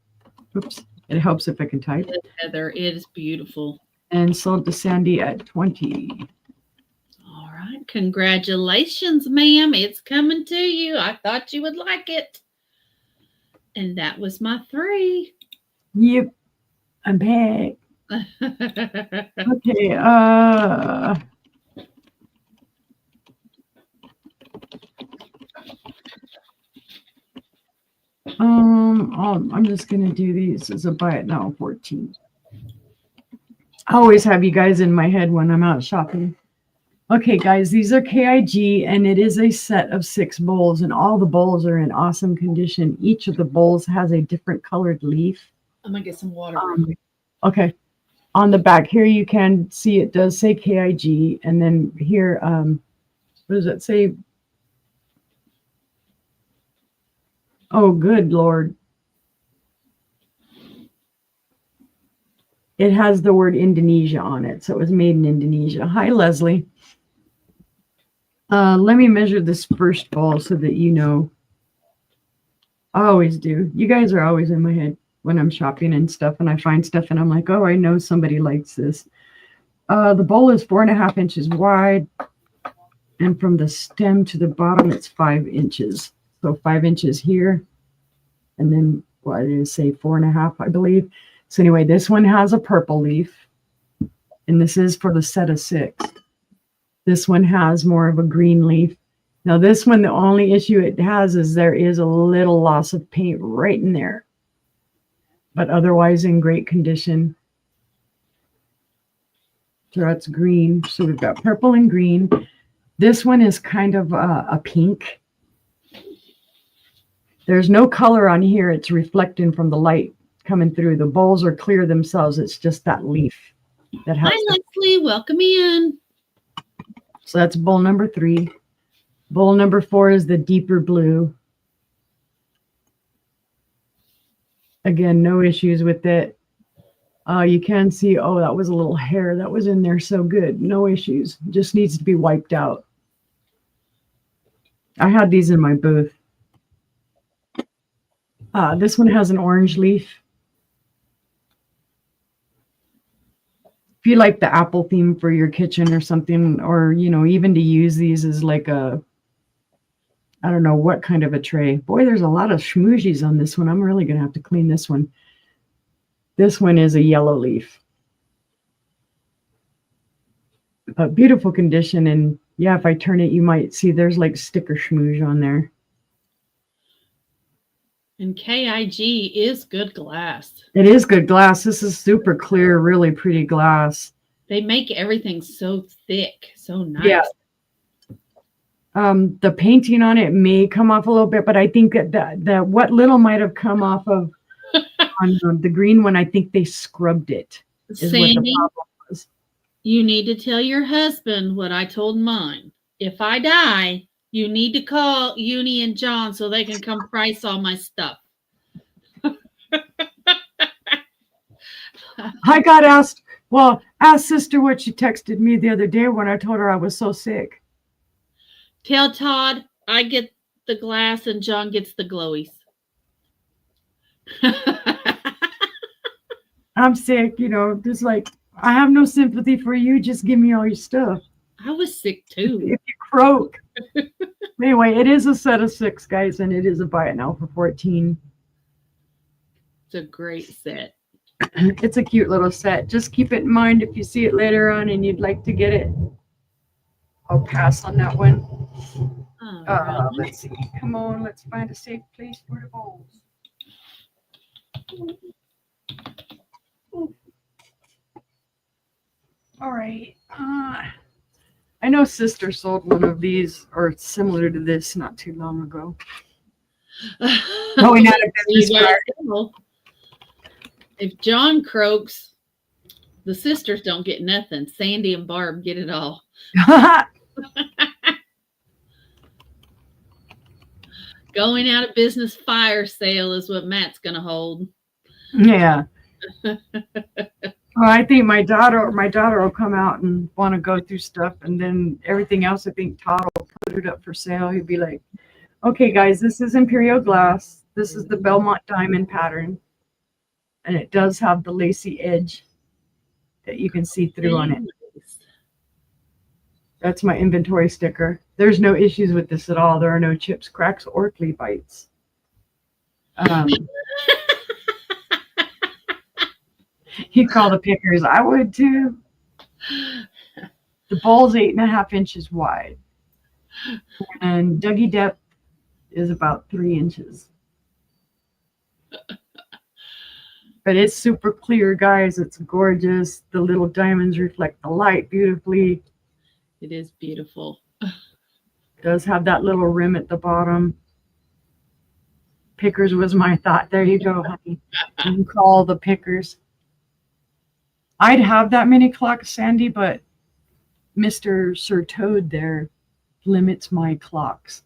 Oops. It helps if I can type. Heather, it is beautiful. And sold to Sandy at 20. All right. Congratulations, ma'am. It's coming to you. I thought you would like it. And that was my 3. Yep. I'm back. Okay. I'm just gonna do these as a buy it now 14. I always have you guys in my head when I'm out shopping. Okay, guys, these are KIG, and it is a set of 6 bowls, and all the bowls are in awesome condition. Each of the bowls has a different colored leaf. I'm gonna get some water. Okay. On the back here, you can see it does say KIG, and then here, what does it say? Oh, good Lord. It has the word Indonesia on it, so it was made in Indonesia. Hi, Leslie. Let me measure this first ball so that you know. I always do. You guys are always in my head when I'm shopping and stuff, and I find stuff, and I'm like, oh, I know somebody likes this. The bowl is 4.5 inches wide, and from the stem to the bottom, it's 5 inches. So 5 inches here, and then what did it say? 4.5, I believe. So anyway, this one has a purple leaf, and this is for the set of 6. This one has more of a green leaf. Now this one, the only issue it has is there is a little loss of paint right in there, but otherwise in great condition. So that's green. So we've got purple and green. This one is kind of a pink. There's no color on here. It's reflecting from the light coming through. The bowls are clear themselves. It's just that leaf that has. Hi, Leslie. Welcome in. So that's bowl number 3. Bowl number 4 is the deeper blue. Again, no issues with it. You can see, oh, that was a little hair that was in there. So good. No issues. Just needs to be wiped out. I had these in my booth. This one has an orange leaf. If you like the apple theme for your kitchen or something, or, you know, even to use these as like a, I don't know what kind of a tray. Boy, there's a lot of schmoozies on this one. I'm really going to have to clean this one. This one is a yellow leaf. But beautiful condition. And yeah, if I turn it, you might see there's like sticker schmooze on there. And KIG is good glass. It is good glass. This is super clear, really pretty glass. They make everything so thick, so nice. Yeah. The painting on it may come off a little bit, but I think that what little might have come off of on the green one, I think they scrubbed it. Sandy, you need to tell your husband what I told mine. If I die, you need to call Uni and John so they can come price all my stuff. I got asked, well, ask sister what she texted me the other day when I told her I was so sick. Tell Todd I get the glass and John gets the glowies. I'm sick, you know, just like, I have no sympathy for you. Just give me all your stuff. I was sick too. If you croak. Anyway, it is a set of 6, guys, and it is a buy it now for 14. It's a great set. It's a cute little set. Just keep it in mind if you see it later on and you'd like to get it. I'll pass on that one. Let's see. Come on, let's find a safe place for the bowls. All right. I know sister sold one of these or similar to this not too long ago. Going out of business card. If John croaks, the sisters don't get nothing. Sandy and Barb get it all. Going out of business fire sale is what Matt's going to hold. Yeah. Well, I think my daughter will come out and want to go through stuff, and then everything else, I think Todd will put it up for sale. He'd be like, okay, guys, this is Imperial glass. This is the Belmont diamond pattern. And it does have the lacy edge that you can see through on it. That's my inventory sticker. There's no issues with this at all. There are no chips, cracks, or flea bites. You call the pickers. I would too. The bowl's 8.5 inches wide. And Dougie depth is about 3 inches. But it's super clear, guys. It's gorgeous. The little diamonds reflect the light beautifully. It is beautiful. It does have that little rim at the bottom. Pickers was my thought. There you go, honey. You can call the pickers. I'd have that many clocks, Sandy, but Mr. Sir Toad there limits my clocks.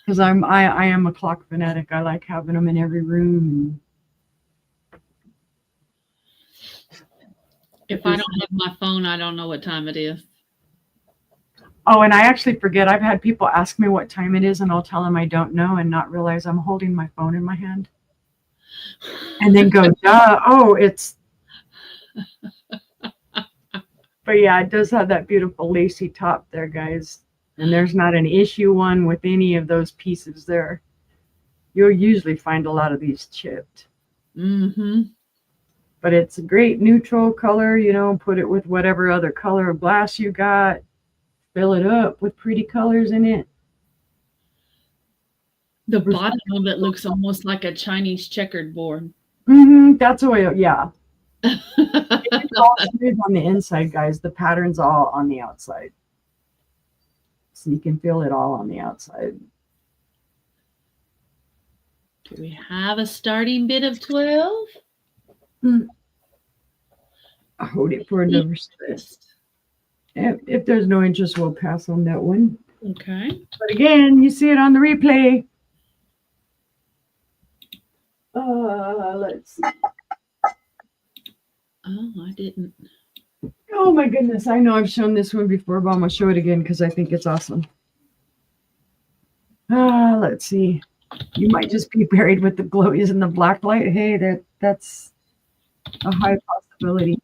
Because I am a clock fanatic. I like having them in every room. If I don't have my phone, I don't know what time it is. Oh, and I actually forget. I've had people ask me what time it is, and I'll tell them I don't know and not realize I'm holding my phone in my hand. And then go, duh, oh, it's. But yeah, it does have that beautiful lacy top there, guys. And there's not an issue one with any of those pieces there. You'll usually find a lot of these chipped. Mm-hmm. But it's a great neutral color, you know, put it with whatever other color of glass you got. Fill it up with pretty colors in it. The bottom of it looks almost like a Chinese checkered board. Mm-hmm, that's the way, yeah. It's all smooth on the inside, guys. The pattern's all on the outside. So you can feel it all on the outside. Do we have a starting bid of 12? I'll hold it for another set. If there's no interest, we'll pass on that one. Okay. But again, you see it on the replay. Let's see. Oh, I didn't. Oh my goodness. I know I've shown this one before, but I'm going to show it again because I think it's awesome. Let's see. You might just be buried with the glowies and the black light. Hey, that's a high possibility.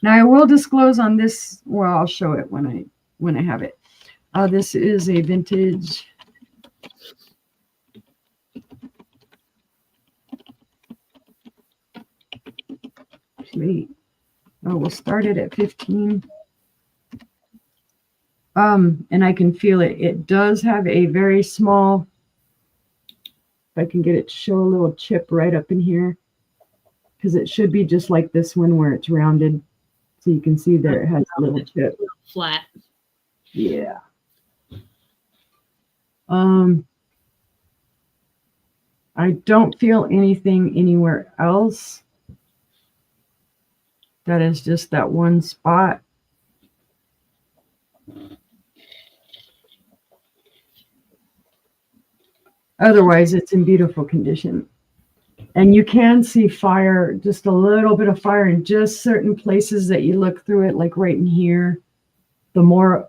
Now I will disclose on this. Well, I'll show it when I have it. This is a vintage. Wait. Oh, we'll start it at 15. And I can feel it. It does have a very small. If I can get it to show a little chip right up in here, because it should be just like this one where it's rounded. So you can see there it has a little chip. Flat. Yeah. I don't feel anything anywhere else. That is just that one spot. Otherwise, it's in beautiful condition. And you can see fire, just a little bit of fire in just certain places that you look through it, like right in here. The more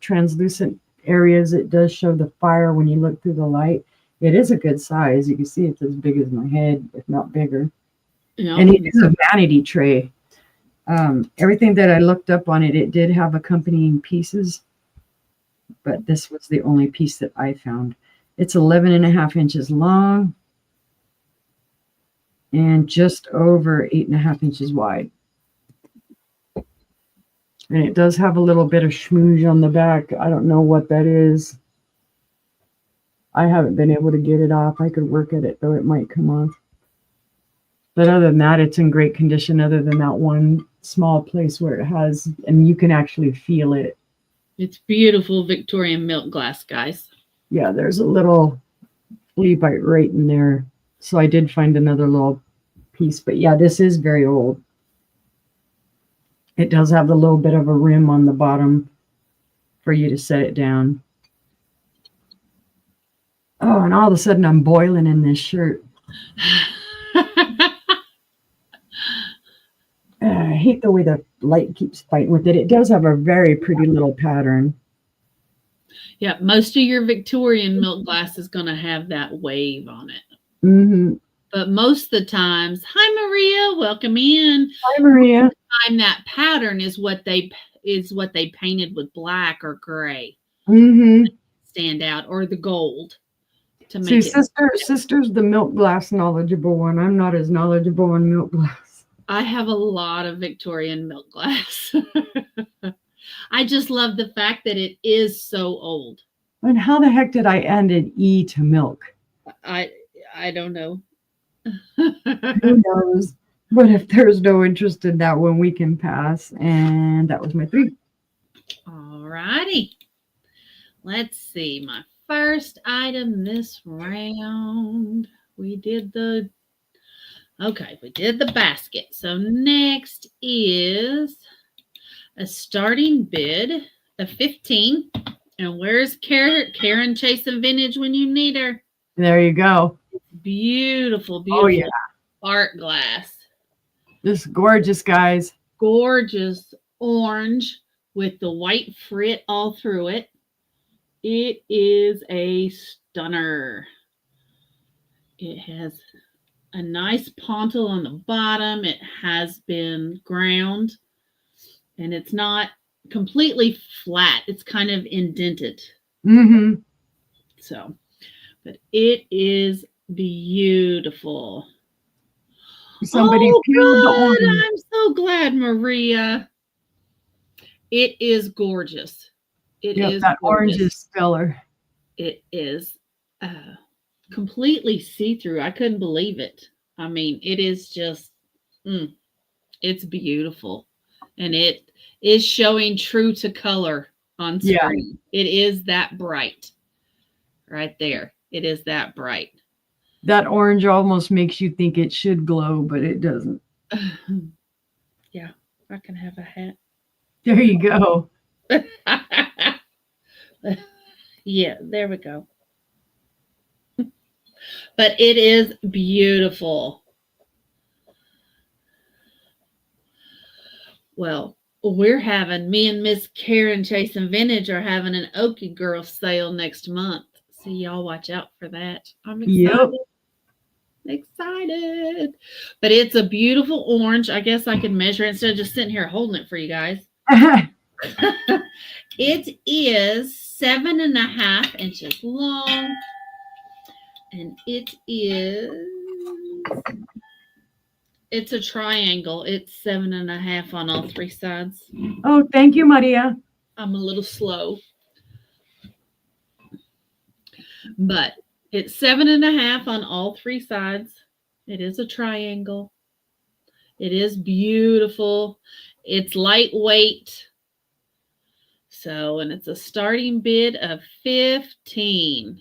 translucent areas, it does show the fire when you look through the light. It is a good size. You can see it's as big as my head, if not bigger. Yeah. And it is a vanity tray. Everything that I looked up on it, it did have accompanying pieces, but this was the only piece that I found. It's 11.5 inches long and just over 8.5 inches wide. And it does have a little bit of schmooze on the back. I don't know what that is. I haven't been able to get it off. I could work at it, though it might come off. But other than that, it's in great condition, other than that one small place where it has, and you can actually feel it. It's beautiful Victorian milk glass, guys. Yeah, there's a little flea bite right in there. So I did find another little piece. But yeah, this is very old. It does have a little bit of a rim on the bottom for you to set it down. Oh, and all of a sudden I'm boiling in this shirt. I hate the way the light keeps fighting with it. It does have a very pretty little pattern. Yeah, most of your Victorian milk glass is going to have that wave on it. Mm-hmm. But most of the times, hi Maria, welcome in. Hi Maria. Most of the time that pattern is what they painted with black or gray. Mm-hmm. Stand out, or the gold. To make See, sister's the milk glass knowledgeable one. I'm not as knowledgeable on milk glass. I have a lot of Victorian milk glass. I just love the fact that it is so old. And how the heck did I end an E to milk? I don't know. Who knows? But if there's no interest in that one, we can pass. And that was my 3. All righty. Let's see. My first item this round. We did the basket. So next is a starting bid of 15. And where's Karen chasing vintage when you need her? There you go. Beautiful, beautiful art glass. This is gorgeous, guys. gorgeous orange with the white frit all through it. It is a stunner. It has a nice pontil on the bottom. It has been ground and it's not completely flat. It's kind of indented. Mm-hmm. So, but it is beautiful. Somebody peeled the Good. orange. I'm so glad, Maria. It is gorgeous. It Yep, is that orange gorgeous. is stellar. It is completely see-through. I couldn't believe it. I mean, it is just, it's beautiful. And it is showing true to color on screen. Yeah. It is that bright. Right there. It is that bright. That orange almost makes you think it should glow, but it doesn't. Yeah, I can have a hat. There you go. Yeah, there we go. But it is beautiful. Well, me and Miss Karen Chasing Vintage are having an Okie Girl sale next month. So y'all watch out for that. I'm excited. Yep. Excited. But it's a beautiful orange. I guess I can measure it instead of just sitting here holding it for you guys. It is 7.5 inches long. And it's a triangle. It's 7.5 on all 3 sides. Oh, thank you, Maria. I'm a little slow. But it's 7.5 on all 3 sides. It is a triangle. It is beautiful. It's lightweight. So, and it's a starting bid of 15.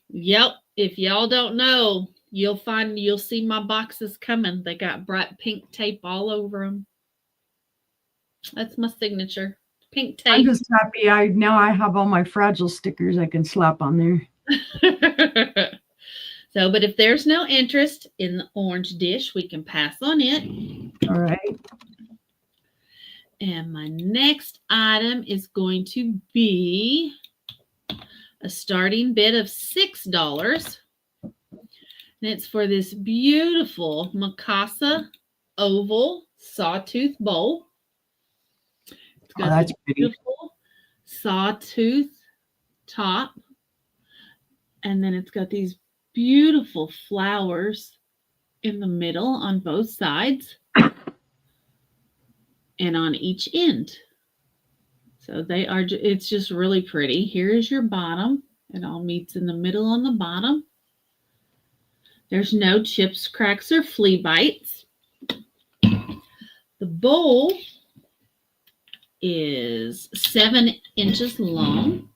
Yep. If y'all don't know, you'll see my boxes coming. They got bright pink tape all over them. That's my signature. Pink tape. I'm just happy now I have all my fragile stickers I can slap on there. So, but if there's no interest in the orange dish, we can pass on it. All right. And my next item is going to be a starting bid of $6. And it's for this beautiful Mikasa oval sawtooth bowl. It's got that's this beautiful sawtooth top. And then it's got these beautiful flowers in the middle on both sides and on each end. So it's just really pretty. Here is your bottom. It all meets in the middle on the bottom. There's no chips, cracks, or flea bites. The bowl is 7 inches long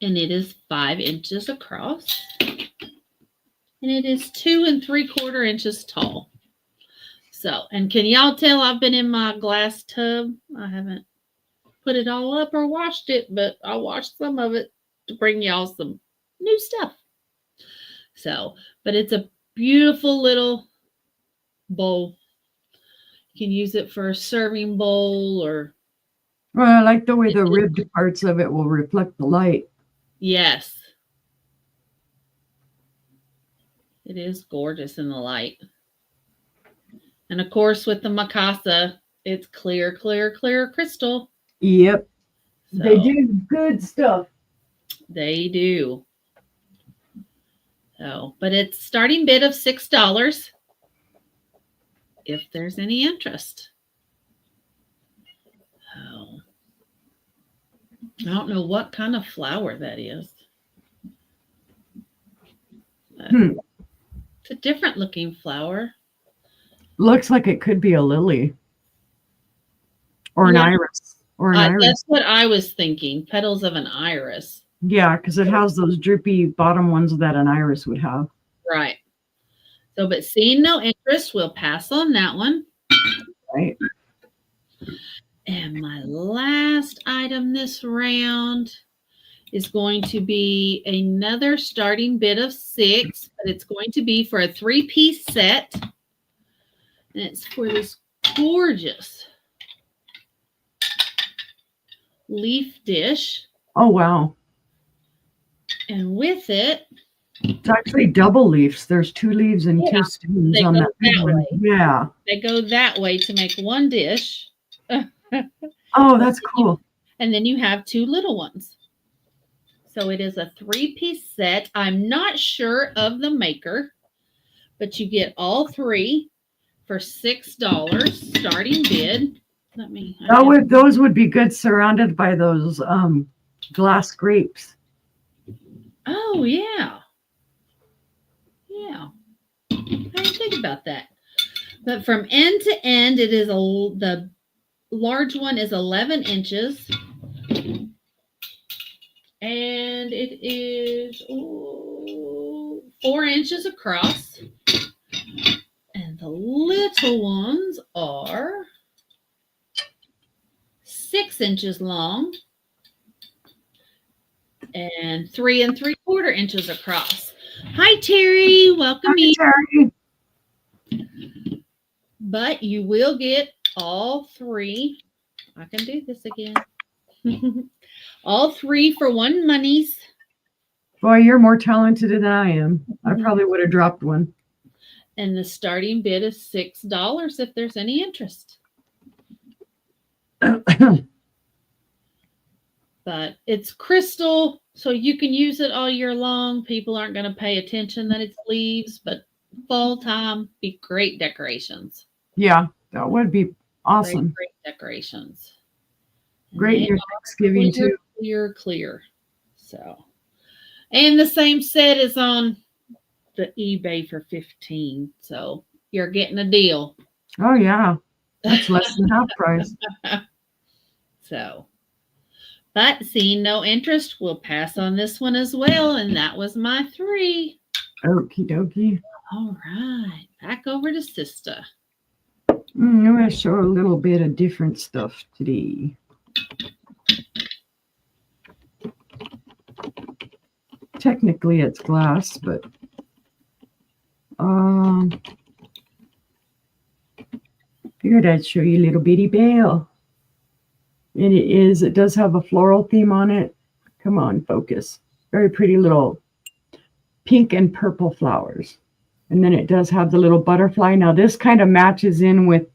and it is 5 inches across. And it is 2 3/4 inches tall. So, and can y'all tell I've been in my glass tub? I haven't put it all up or washed it, but I washed some of it to bring y'all some new stuff. So, but it's a beautiful little bowl. You can use it for a serving bowl or. Well, I like the way the ribbed parts of it will reflect the light. Yes. It is gorgeous in the light. And of course, with the Mikasa, it's clear, clear, clear crystal. Yep. So, they do good stuff. They do. So, but it's starting bid of $6 if there's any interest. Oh. I don't know what kind of flower that is. It's a different looking flower. Looks like it could be a lily or an iris. Or an iris. That's what I was thinking. Petals of an iris. Yeah, because it has those droopy bottom ones that an iris would have. Right. So, but seeing no interest, we'll pass on that one. Right. And my last item this round is going to be another starting bid of $6, but it's going to be for a 3-piece set. And it's for this gorgeous leaf dish. Oh, wow. And with it, It's actually double leaves. There's 2 leaves and 2 stems they on go that big that one. way. Yeah. They go that way to make one dish. Oh, that's cool. And then you have 2 little ones. So it is a 3-piece set. I'm not sure of the maker, but you get all 3 for $6 starting bid. Those would be good surrounded by those glass grapes. Oh, yeah. Yeah. I didn't think about that. But from end to end, it is the large one is 11 inches. And it is 4 inches across. And the little ones are 6 inches long and 3 3/4 inches across. Hi, Terry. Welcome in. Terry. But you will get all 3. I can do this again. All 3 for one monies. Boy, you're more talented than I am. I probably would have dropped one. And the starting bid is $6 if there's any interest. But it's crystal, so you can use it all year long. People aren't going to pay attention that it's leaves, but fall time be great decorations. Yeah, that would be awesome. Great decorations. Great near Thanksgiving too. Clear. So, and the same set is on the eBay for $15. So you're getting a deal. Oh yeah, that's less than half price. So, but seeing no interest, we'll pass on this one as well. And that was my 3. Okie dokie. All right, back over to Sista. I'm going to show a little bit of different stuff today. Technically it's glass, but figured I'd show you a little bitty bell. And it does have a floral theme on it. Come on, focus. Very pretty little pink and purple flowers. And then it does have the little butterfly. Now this kind of matches in with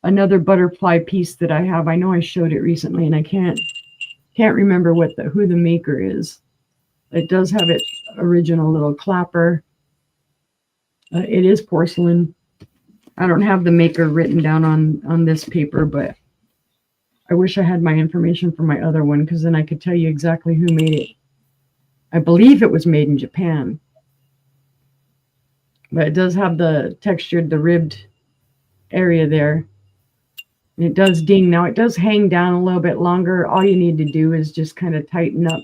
another butterfly piece that I have. I know I showed it recently and I can't remember who the maker is. It does have its original little clapper. It is porcelain. I don't have the maker written down on this paper, but I wish I had my information for my other one because then I could tell you exactly who made it. I believe it was made in Japan. But it does have the textured, the ribbed area there. And it does ding. Now it does hang down a little bit longer. All you need to do is just kind of tighten up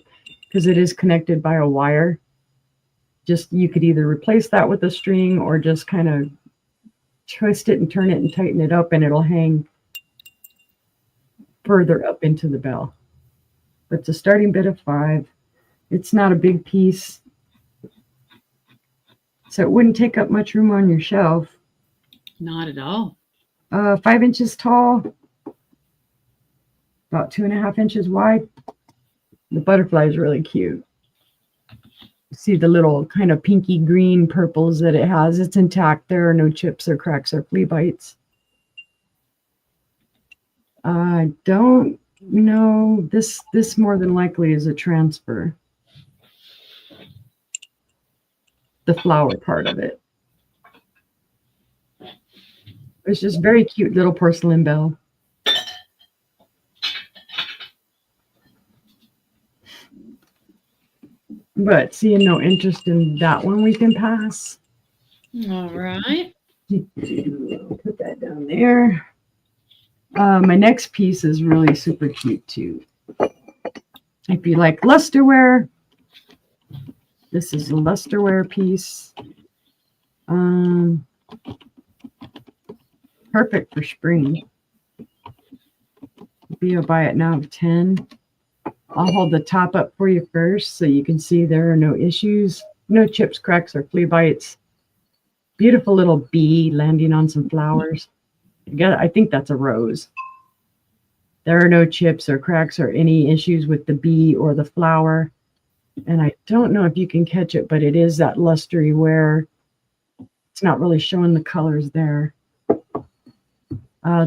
because it is connected by a wire. You could either replace that with a string or just kind of twist it and turn it and tighten it up and it'll hang further up into the bell. But it's a starting bid of 5. It's not a big piece. So it wouldn't take up much room on your shelf. Not at all. 5 inches tall, about 2.5 inches wide. The butterfly is really cute. See the little kind of pinky green purples that it has. It's intact. There are no chips or cracks or flea bites. I don't know. This more than likely is a transfer. The flower part of it. It's just very cute little porcelain bell. But seeing no interest in that one, we can pass. All right. Put that down there. My next piece is really super cute too. If you like lusterware, this is a lusterware piece. Perfect for spring. Be a buy it now of 10. I'll hold the top up for you first so you can see there are no issues, no chips, cracks, or flea bites. Beautiful little bee landing on some flowers. I think that's a rose. There are no chips or cracks or any issues with the bee or the flower. And I don't know if you can catch it, but it is that lustery where it's not really showing the colors there.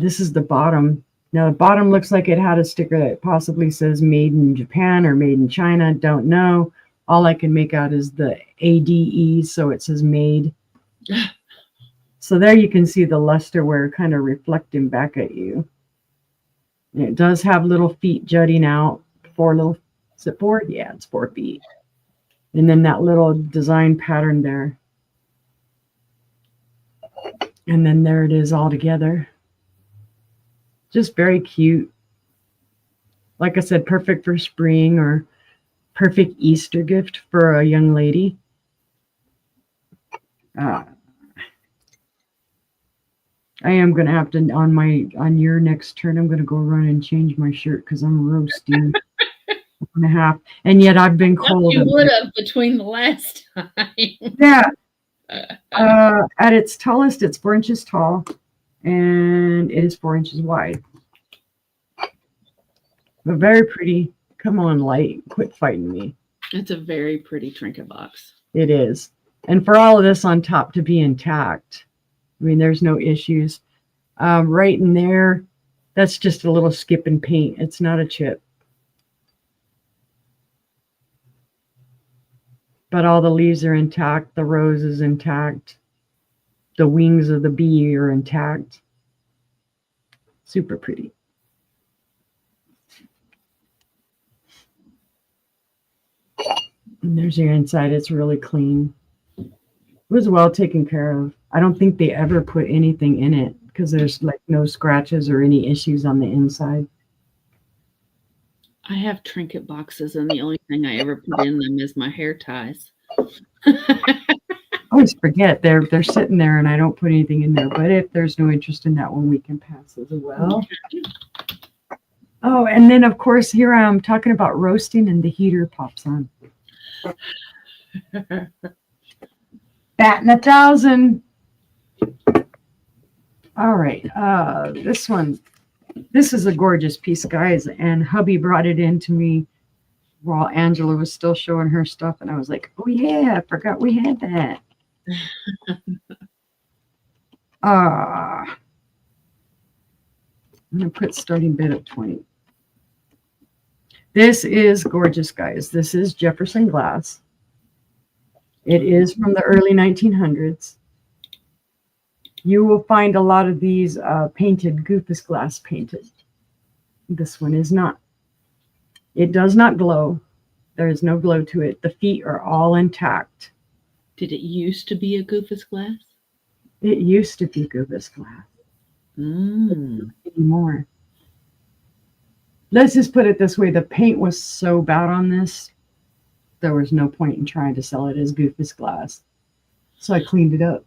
This is the bottom. Now, the bottom looks like it had a sticker that possibly says made in Japan or made in China. Don't know. All I can make out is the ADE, so it says made. So there you can see the lusterware kind of reflecting back at you. And it does have little feet jutting out. Is it 4? Yeah, it's 4 feet. And then that little design pattern there. And then there it is all together. Just very cute. Like I said, perfect for spring or perfect Easter gift for a young lady. I am going to have to, on your next turn, I'm going to go run and change my shirt because I'm roasting. And a half, and yet I've been cold. You would have between the last time. Yeah. At its tallest, it's 4 inches tall, and it is 4 inches wide. But very pretty. Come on, light. Quit fighting me. It's a very pretty trinket box. It is. And for all of this on top to be intact, I mean, there's no issues. Right in there, that's just a little skip and paint. It's not a chip. But all the leaves are intact. The rose is intact. The wings of the bee are intact. Super pretty. And there's your inside. It's really clean. It was well taken care of. I don't think they ever put anything in it because there's like no scratches or any issues on the inside. I have trinket boxes, and the only thing I ever put in them is my hair ties. I always forget they're sitting there, and I don't put anything in there. But if there's no interest in that one, we can pass as well. Oh, and then of course here I'm talking about roasting, and the heater pops on. Batting 1,000. All right, this one. This is a gorgeous piece, guys, and hubby brought it in to me while Angela was still showing her stuff, and I was like, oh yeah, I forgot we had that. I'm going to put starting bid at 20. This is gorgeous, guys. This is Jefferson glass. It is from the early 1900s. You will find a lot of these painted, Goofus glass painted. This one is not. It does not glow. There is no glow to it. The feet are all intact. Did it used to be a Goofus glass? It used to be Goofus glass. Not anymore. Let's just put it this way. The paint was so bad on this, there was no point in trying to sell it as Goofus glass. So I cleaned it up.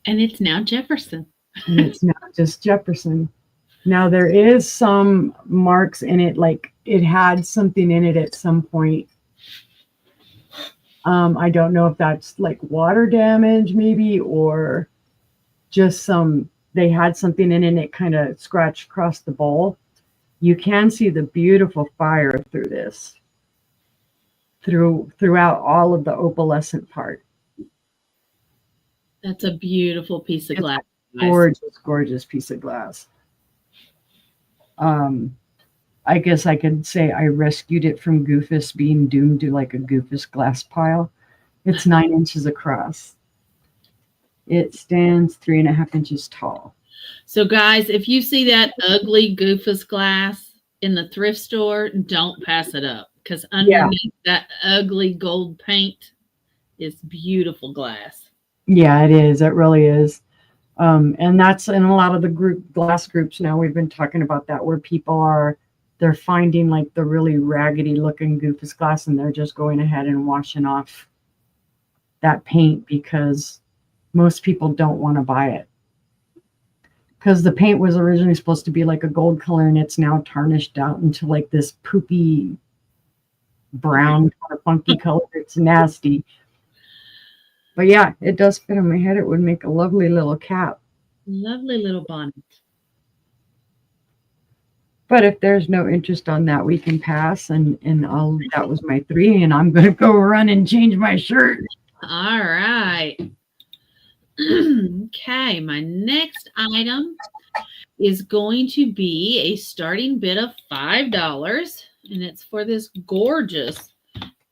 And it's now Jefferson. And it's not just Jefferson. Now there is some marks in it, like it had something in it at some point. I don't know if that's like water damage maybe, or just they had something in it and it kind of scratched across the bowl. You can see the beautiful fire through this, throughout all of the opalescent part. That's a beautiful piece of glass. Gorgeous, gorgeous piece of glass. I guess I could say I rescued it from Goofus being doomed to like a Goofus glass pile. It's 9 inches across. It stands 3.5 inches tall. So guys, if you see that ugly Goofus glass in the thrift store, don't pass it up, because underneath that ugly gold paint is beautiful glass. Yeah, it is. It really is. And that's in a lot of the glass groups now. We've been talking about that, where people they're finding like the really raggedy looking Goofus glass, and they're just going ahead and washing off that paint because most people don't want to buy it. Because the paint was originally supposed to be like a gold color, and it's now tarnished out into like this poopy brown kind of funky color. It's nasty. But yeah, it does fit on my head. It would make a lovely little cap. Lovely little bonnet. But if there's no interest on that, we can pass. And that was my 3, and I'm gonna go run and change my shirt. All right. Okay, my next item is going to be a starting bid of $5, and it's for this gorgeous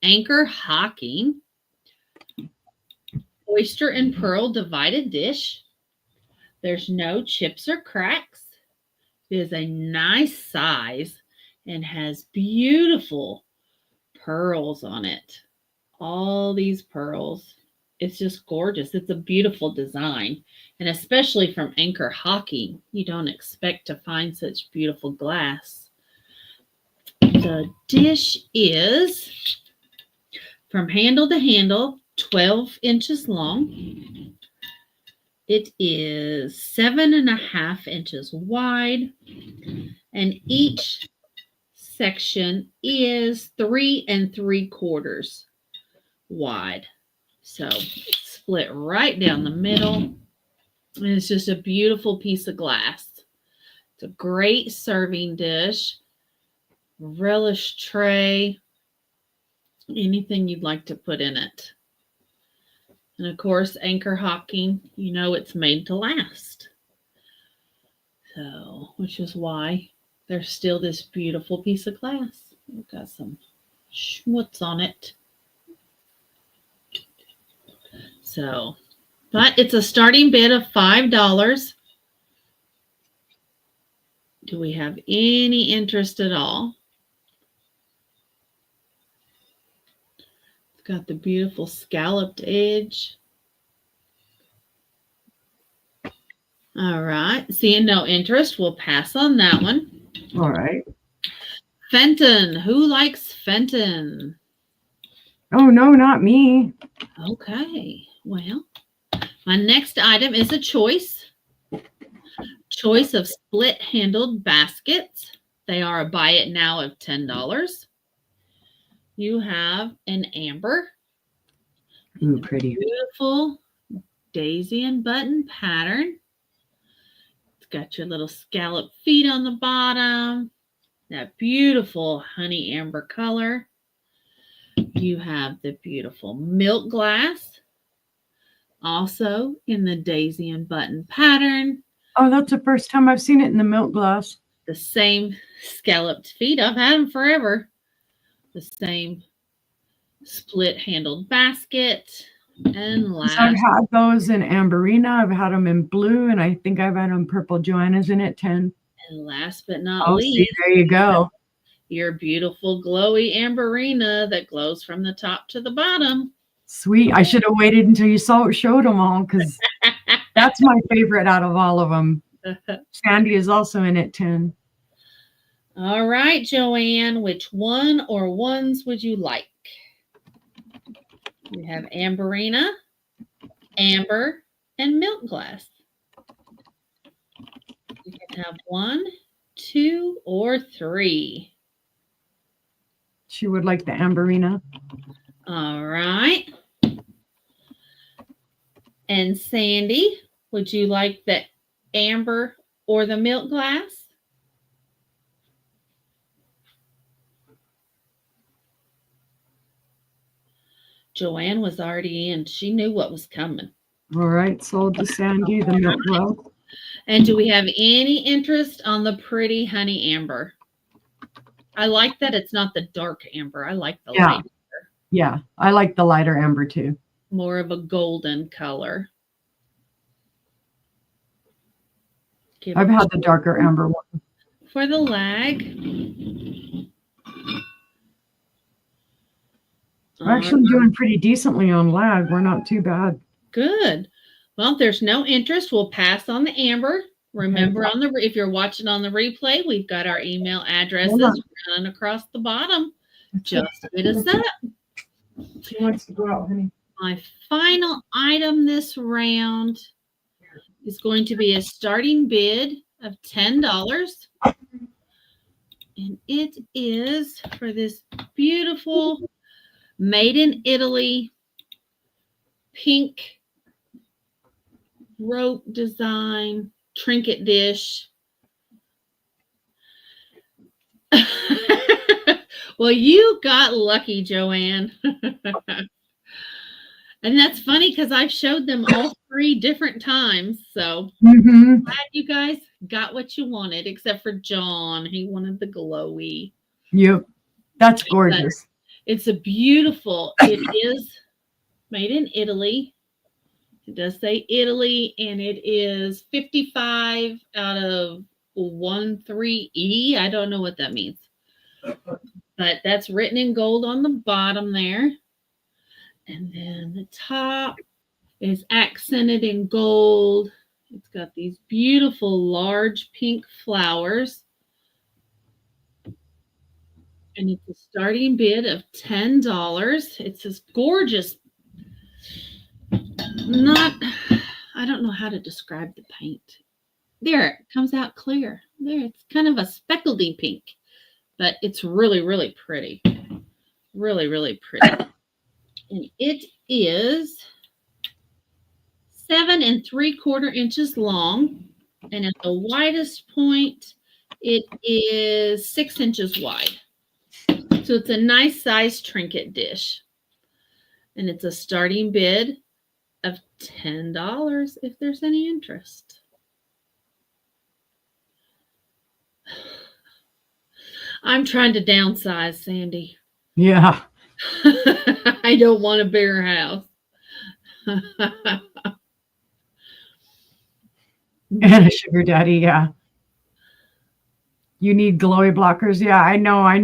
Anchor Hocking oyster and pearl divided dish. There's no chips or cracks. It is a nice size and has beautiful pearls on it. All these pearls. It's just gorgeous. It's a beautiful design. And especially from Anchor Hocking, you don't expect to find such beautiful glass. The dish is from handle to handle, 12 inches long. It is 7.5 inches wide, and each section is 3 3/4 wide. So it's split right down the middle. And it's just a beautiful piece of glass. It's a great serving dish, relish tray, anything you'd like to put in it. And of course, Anchor Hocking, you know it's made to last. So, which is why there's still this beautiful piece of glass. We've got some schmutz on it. So, but it's a starting bid of $5. Do we have any interest at all? It's got the beautiful scalloped edge. All right. Seeing no interest, we'll pass on that one. All right. Fenton. Who likes Fenton? Oh, no, not me. Okay. Well, my next item is a choice. Choice of split-handled baskets. They are a buy it now of $10. You have an amber. Ooh, pretty. Beautiful daisy and button pattern. It's got your little scallop feet on the bottom. That beautiful honey amber color. You have the beautiful milk glass. Also in the daisy and button pattern. Oh, that's the first time I've seen it in the milk glass. The same scalloped feet. I've had them forever. The same split-handled basket. And last, I've had those in Amberina. I've had them in blue, and I think I've had them purple. Joanna's in it 10. And last but not least, there you go. Your beautiful glowy Amberina that glows from the top to the bottom. Sweet. I should have waited until you showed them all, because that's my favorite out of all of them. Sandy is also in it 10. All right, Joanne, which one or ones would you like? We have Amberina, Amber, and Milk Glass. You can have 1, 2, or 3. She would like the Amberina. All right. And Sandy, would you like the Amber or the Milk Glass? Joanne was already in. She knew what was coming. All right, sold to Sandy, the milk glass. And do we have any interest on the pretty honey amber? I like that it's not the dark amber. I like the light amber. Yeah, I like the lighter amber too. More of a golden color. I've had the darker amber one. For the lag. We're actually doing pretty decently on lag. We're not too bad. Good. Well, if there's no interest, we'll pass on the amber. Remember, if you're watching on the replay, we've got our email addresses running across the bottom. Just hit us up. She wants to go out, honey. My final item this round is going to be a starting bid of $10. And it is for this beautiful Made in Italy pink rope design trinket dish. Well, you got lucky, Joanne. And that's funny because I've showed them all 3 different times. So Mm-hmm. glad you guys got what you wanted, except for John. He wanted the glowy. Yep. That's But gorgeous. it's a beautiful, it is made in Italy. It does say Italy, and it is 55 out of 13E. I don't know what that means. But that's written in gold on the bottom there. And then the top is accented in gold. It's got these beautiful large pink flowers. And it's a starting bid of $10. It's this gorgeous, I don't know how to describe the paint. There, it comes out clear. There, it's kind of a speckledy pink, but it's really, really pretty. Really, really pretty. And it is 7 3/4 inches long. And at the widest point, it is 6 inches wide. So it's a nice size trinket dish. And it's a starting bid of $10 if there's any interest. I'm trying to downsize, Sandy. Yeah. I don't want a bigger house. And a sugar daddy, yeah. You need glowy blockers. Yeah, I know. I'm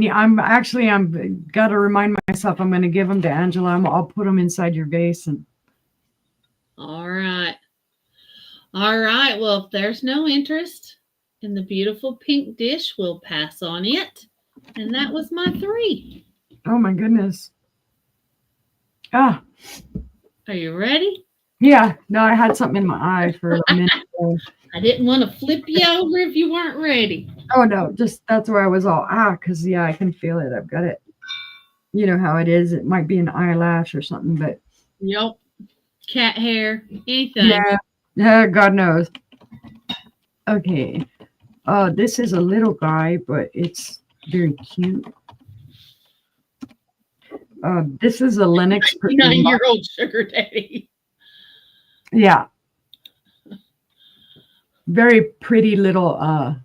got to remind myself I'm going to give them to Angela. I'll put them inside your vase. And All right. All right. Well, if there's no interest in the beautiful pink dish, we'll pass on it. And that was my 3. oh my goodness. Ah, Are you ready? yeah. No, I had something in my eye for a minute. I didn't want to flip you over if you weren't ready. Oh no, just that's where I was all because yeah, I can feel it. I've got it. You know how it is. It might be an eyelash or something, but Yep. Cat hair, anything. yeah, God knows. Okay. This is a little guy, but it's very cute. This is a Lennox perfume. 9-year-old sugar daddy. Yeah. Very pretty little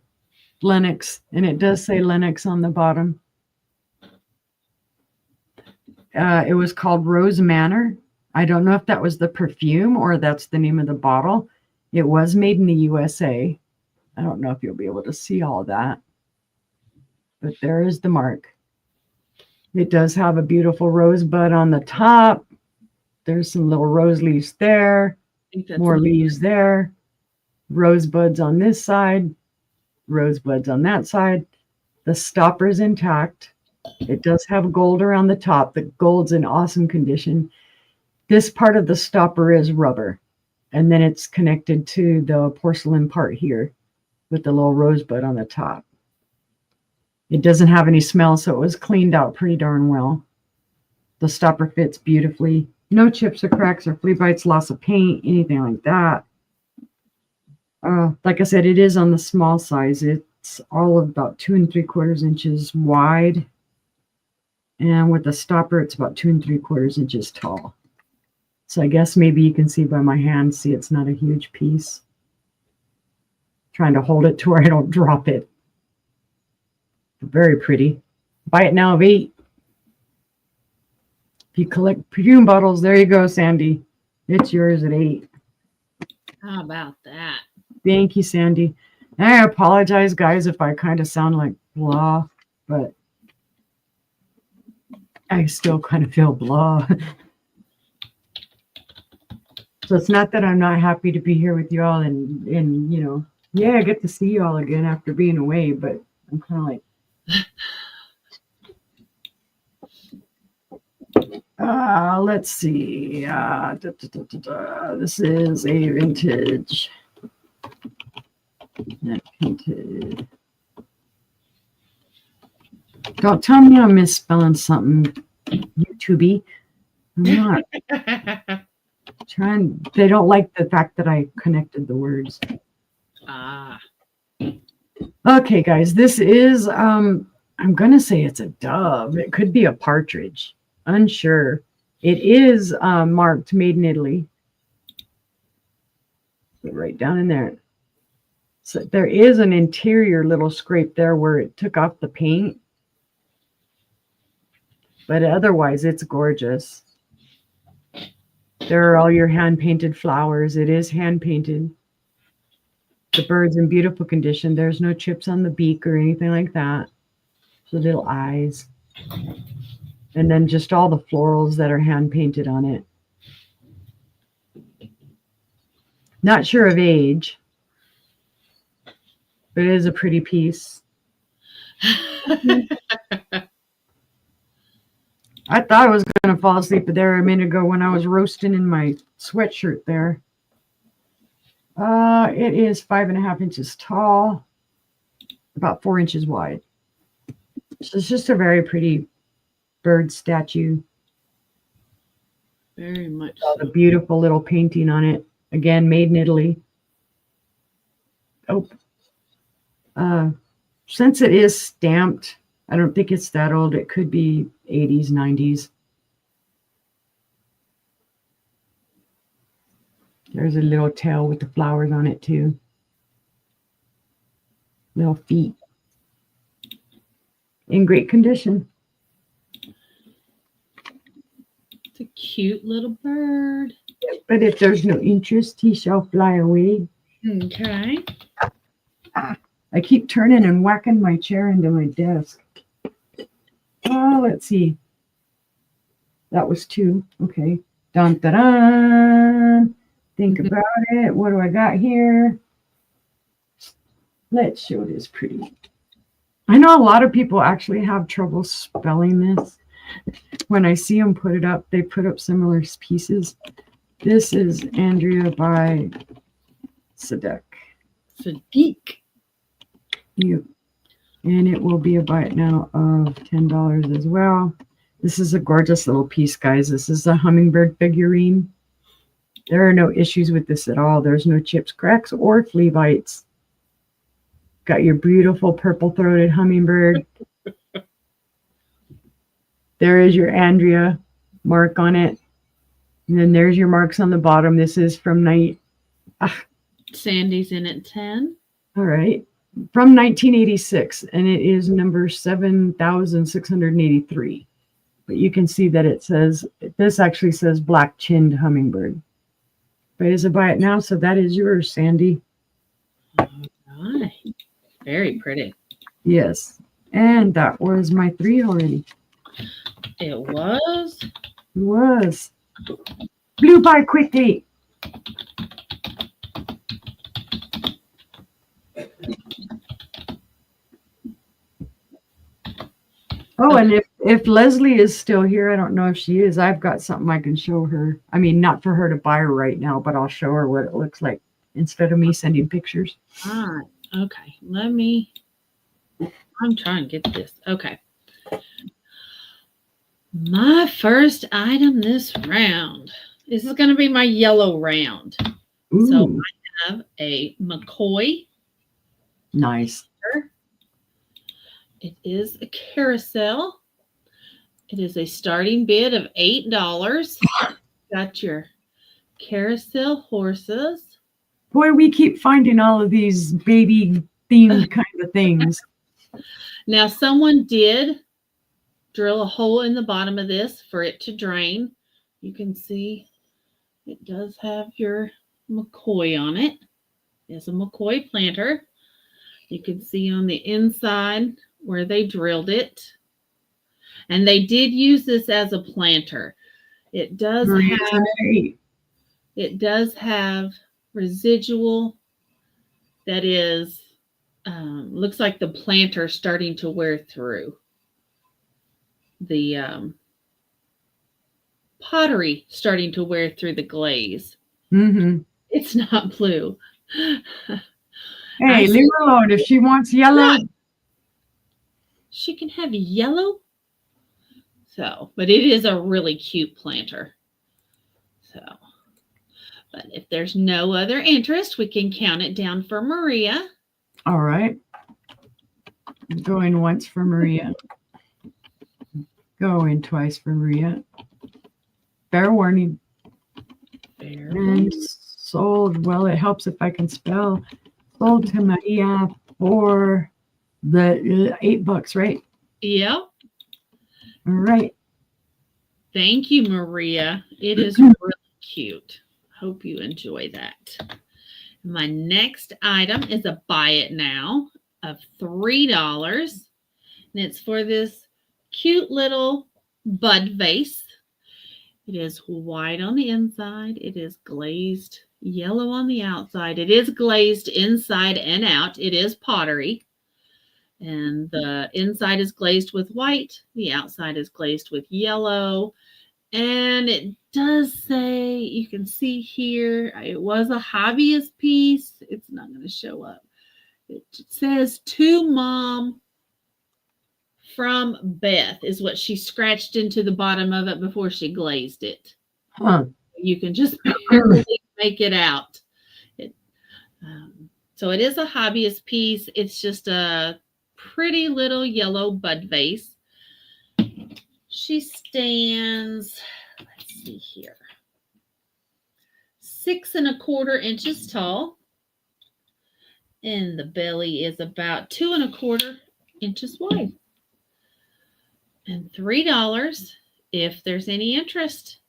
Lennox, and it does say Lennox on the bottom. It was called Rose Manor. I don't know if that was the perfume or that's the name of the bottle. It was made in the USA. I don't know if you'll be able to see all that, but there is the mark. It does have a beautiful rosebud on the top. There's some little rose leaves there, more leaves there, rosebuds on this side, rosebuds on that side. The stopper is intact. It does have gold around the top. The gold's in awesome condition. This part of the stopper is rubber, and then it's connected to the porcelain part here with the little rosebud on the top. It doesn't have any smell, so it was cleaned out pretty darn well. The stopper fits beautifully. No chips or cracks or flea bites, loss of paint, anything like that. Like I said, it is on the small size. It's all of about 2 3/4 inches wide. And with the stopper, it's about 2 3/4 inches tall. So I guess maybe you can see by my hand, see it's not a huge piece. Trying to hold it to where I don't drop it. Very pretty. Buy it now of 8. If you collect perfume bottles, there you go, Sandy. It's yours at 8. How about that? Thank you, Sandy. And I apologize, guys, if I kind of sound like blah, but I still kind of feel blah. So it's not that I'm not happy to be here with you all and you know, yeah, I get to see you all again after being away, but I'm kind of like, let's see. This is a vintage. Not painted. Don't tell me I'm misspelling something, YouTubey. I'm not. They don't like the fact that I connected the words. Ah. Okay, guys, this is I'm gonna say it's a dove. It could be a partridge. Unsure. It is marked made in Italy. Put it right down in there. So there is an interior little scrape there where it took off the paint. But otherwise it's gorgeous. There are all your hand painted flowers. It is hand painted. The bird's in beautiful condition. There's no chips on the beak or anything like that. The little eyes. And then just all the florals that are hand painted on it. Not sure of age, but it is a pretty piece. I thought I was going to fall asleep there a minute ago when I was roasting in my sweatshirt there. It is 5.5 inches tall, about 4 inches wide. So it's just a very pretty bird statue. Very much. So. The beautiful little painting on it. Again, made in Italy. Oh, since it is stamped, I don't think it's that old. It could be 80s, 90s. There's a little tail with the flowers on it too. Little feet. In great condition. It's a cute little bird. But if there's no interest, he shall fly away. Okay. I keep turning and whacking my chair into my desk. Oh, let's see. That was 2. Okay. Dun, dun, dun. Think about it. What do I got here? Let's show this pretty. I know a lot of people actually have trouble spelling this. When I see them put it up, they put up similar pieces. This is Andrea by Sadek. Sadiq. Yep. And it will be a buy it now of $10 as well. This is a gorgeous little piece, guys. This is a hummingbird figurine. There are no issues with this at all. There's no chips, cracks, or flea bites. Got your beautiful purple-throated hummingbird. There is your Andrea mark on it. And then there's your marks on the bottom. This is from Sandy's in at 10. All right. From 1986, and it is number 7,683. But you can see that it says, this actually says black-chinned hummingbird. But it's a buy it now, so that is yours, Sandy. All right. Very pretty. Yes. And that was my 3 already. It was. It was. Blew by quickly. Oh, and if Leslie is still here, I don't know if she is. I've got something I can show her. I mean, not for her to buy right now, but I'll show her what it looks like instead of me sending pictures. All right. Okay. I'm trying to get this. Okay. My first item this round. This is going to be my yellow round. Ooh. So I have a McCoy. Nice. It is a carousel. It is a starting bid of $8. Got your carousel horses. Boy, we keep finding all of these baby themed kind of things. Now, someone did drill a hole in the bottom of this for it to drain. You can see it does have your McCoy on it. It's a McCoy planter. You can see on the inside where they drilled it. And they did use this as a planter. It does have residual that is looks like the planter starting to wear through. The pottery starting to wear through the glaze. Mm-hmm. It's not blue. Hey, leave her alone. If she wants yellow, she can have yellow. So, but it is a really cute planter. So, But if there's no other interest, we can count it down for Maria. All right. Going once for Maria. Going twice for Maria. Fair warning. Fair And sold. Well, it helps if I can spell. Sold to Maria for the $8, right? Yep. All right. Thank you, Maria. It is really cute. Hope you enjoy that. My next item is a buy it now of $3. And it's for this cute little bud vase. It is white on the inside. It is glazed yellow on the outside. It is glazed inside and out. It is pottery. And the inside is glazed with white. The outside is glazed with yellow. And it does say, you can see here, it was a hobbyist piece. It's not going to show up. It says to Mom from Beth is what she scratched into the bottom of it before she glazed it. Huh. You can just barely make it out. So it is a hobbyist piece. It's just a pretty little yellow bud vase. She stands, let's see here, 6 1/4 inches tall. And the belly is about 2 1/4 inches wide. And $3 if there's any interest.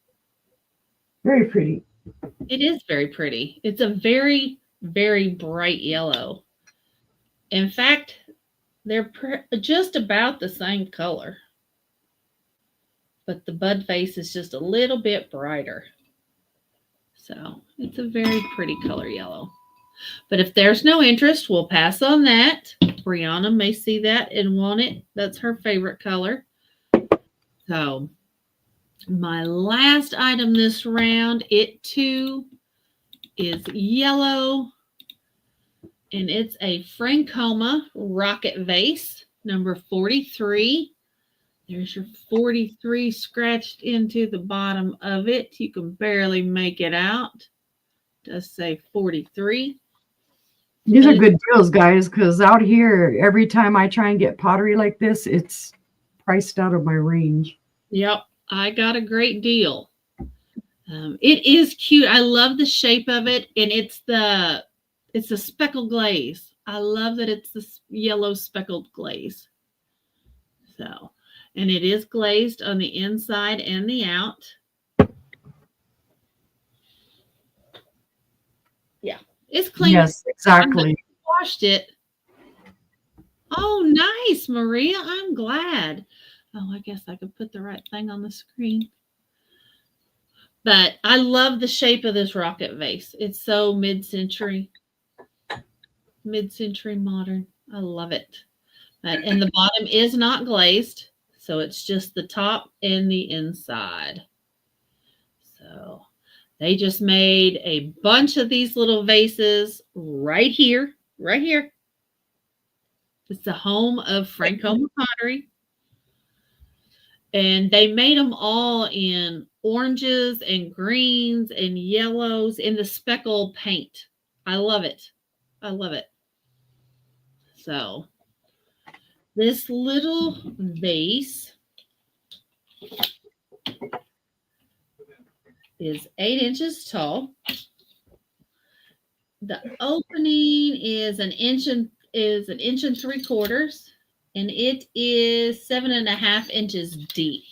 Very pretty. It is very pretty. It's a very, very bright yellow. In fact, they're just about the same color. But the bud face is just a little bit brighter. So it's a very pretty color yellow. But if there's no interest, we'll pass on that. Brianna may see that and want it. That's her favorite color. So my last item this round, it too is yellow. And it's a Francoma rocket vase, number 43. There's your 43 scratched into the bottom of it. You can barely make it out. It does say 43. These are good deals, guys, because out here, every time I try and get pottery like this, it's priced out of my range. Yep, I got a great deal. It is cute. I love the shape of it, and it's the speckled glaze. I love that it's the yellow speckled glaze. So, and it is glazed on the inside and the out. Yeah, it's clean. Yes, exactly. I washed it. Oh, nice, Maria. I'm glad. Oh, I guess I could put the right thing on the screen. But I love the shape of this rocket vase. It's so mid-century modern. I love it. And the bottom is not glazed, so it's just the top and the inside. So they just made a bunch of these little vases right here. It's the home of Francoma Pottery. And they made them all in oranges and greens and yellows in the speckled paint. I love it. I love it. So this little vase is 8 inches tall. The opening is an inch and 3/4, and it is 7.5 inches deep.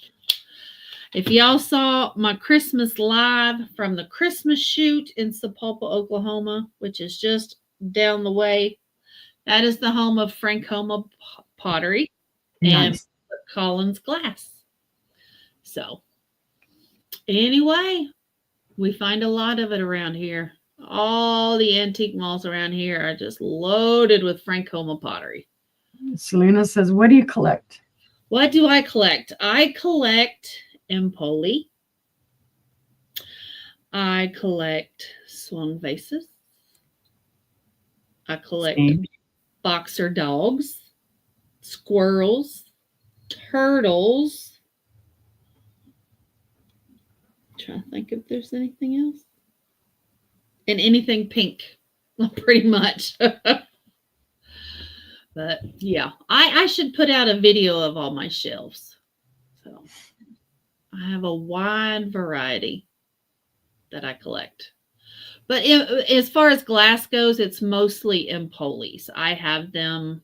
If y'all saw my Christmas live from the Christmas shoot in Sapulpa, Oklahoma, which is just down the way, that is the home of Francoma Pottery and Collins Glass. So anyway, we find a lot of it around here. All the antique malls around here are just loaded with Francoma pottery. Selena says, what do you collect? What do I collect? I collect Empoli. I collect swung vases. I collect boxer dogs, squirrels, turtles. I'm trying to think if there's anything else. and anything pink, pretty much. But yeah, I should put out a video of all my shelves. So I have a wide variety that I collect. But as far as glass goes, it's mostly Empolis. I have them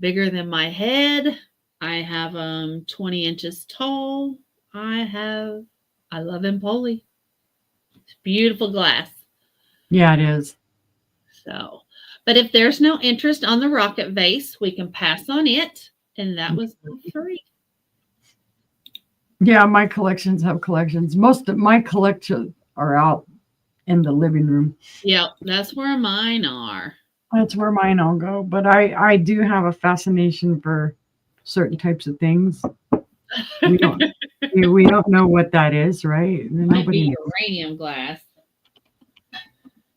bigger than my head. I have them 20 inches tall. I love Empoli. It's beautiful glass. Yeah, it is. So, but if there's no interest on the rocket vase, we can pass on it. And that was free. Yeah, my collections have collections. Most of my collections are out in the living room. Yep, that's where mine are. That's where mine all go. But I do have a fascination for certain types of things. We don't we don't know what that is, right? Might Nobody be knows. uranium glass.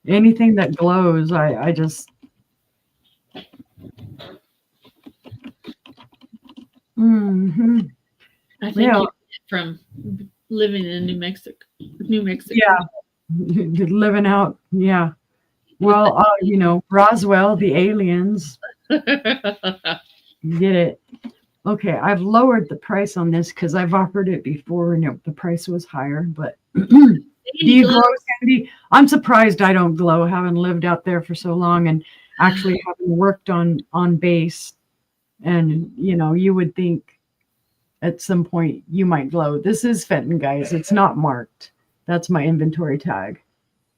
Anything that glows, I just hmm I think yeah, you get it from living in New Mexico. New Mexico. yeah, living out, yeah. Well, Roswell, the aliens, get it. Okay, I've lowered the price on this because I've offered it before and the price was higher. But do you glow, Sandy? I'm surprised I don't glow, having lived out there for so long and actually having worked on base. And you would think at some point you might glow. This is Fenton, guys. It's not marked. That's my inventory tag.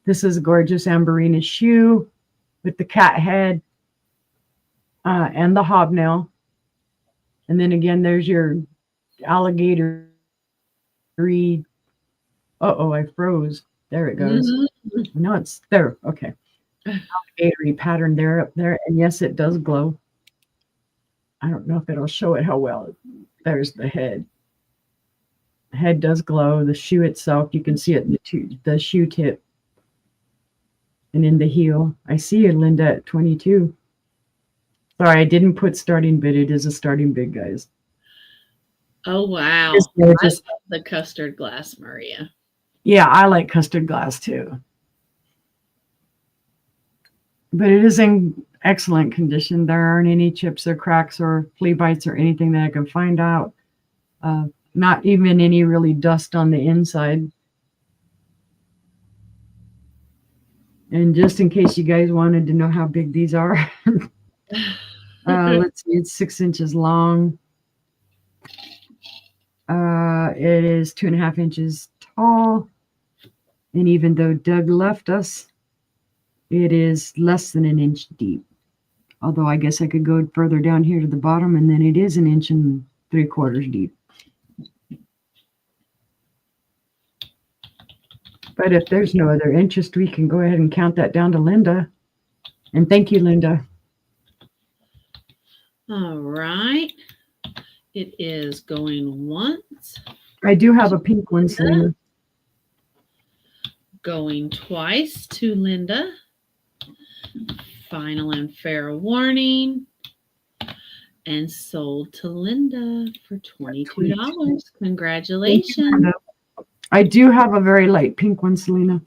This is a gorgeous Amberina shoe with the cat head and the hobnail. And then again, there's your alligator. Uh-oh, I froze. There it goes. Mm-hmm. No, it's there. Okay. Alligator pattern there up there. And yes, it does glow. I don't know if it'll show it how well. There's the head. The head does glow. The shoe itself, you can see it in the shoe tip. And in the heel. I see you, Linda, at 22. Sorry, I didn't put starting bid. It is a starting bid, guys. Oh, wow. It's I gorgeous. love the custard glass, Maria. Yeah, I like custard glass too. But it is in excellent condition. There aren't any chips or cracks or flea bites or anything that I can find out. Not even any really dust on the inside. And just in case you guys wanted to know how big these are, let's see, it's 6 inches long. It is 2.5 inches tall. And even though Doug left us, it is less than an inch deep. Although I guess I could go further down here to the bottom, and then it is 1 3/4 inches deep. But if there's no other interest, we can go ahead and count that down to Linda. And thank you, Linda. All right. It is going once. I do have a pink one, Selena. Going twice to Linda. Final and fair warning. And sold to Linda for $22. Congratulations. I do have a very light pink one, Selena.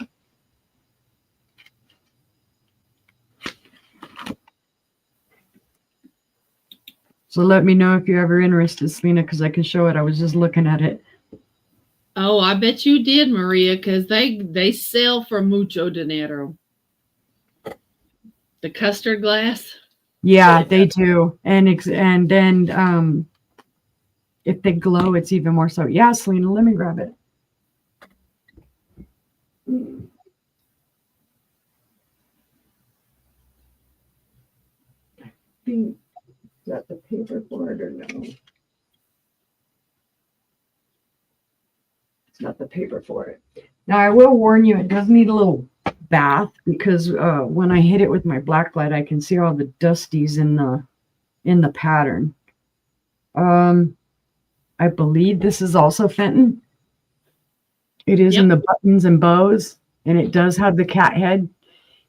So let me know if you're ever interested, Selena, because I can show it. I was just looking at it. Oh, I bet you did, Maria, because they sell for mucho dinero. The custard glass. Yeah, they do. And then if they glow, it's even more so. Yeah, Selena, let me grab it. I think, is that the paper for it or no? It's not the paper for it. Now, I will warn you, it does need a little bath because when I hit it with my black light, I can see all the dusties in the pattern. I believe this is also Fenton. It is in the buttons and bows, and it does have the cat head.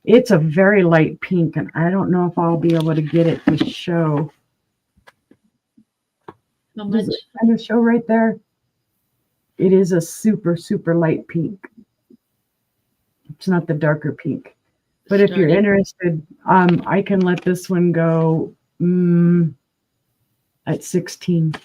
It's a very light pink, and I don't know if I'll be able to get it to show. How much? Does it kind of show right there? It is a super, super light pink. It's not the darker pink. But if you're Starting. interested, I can let this one go at 16.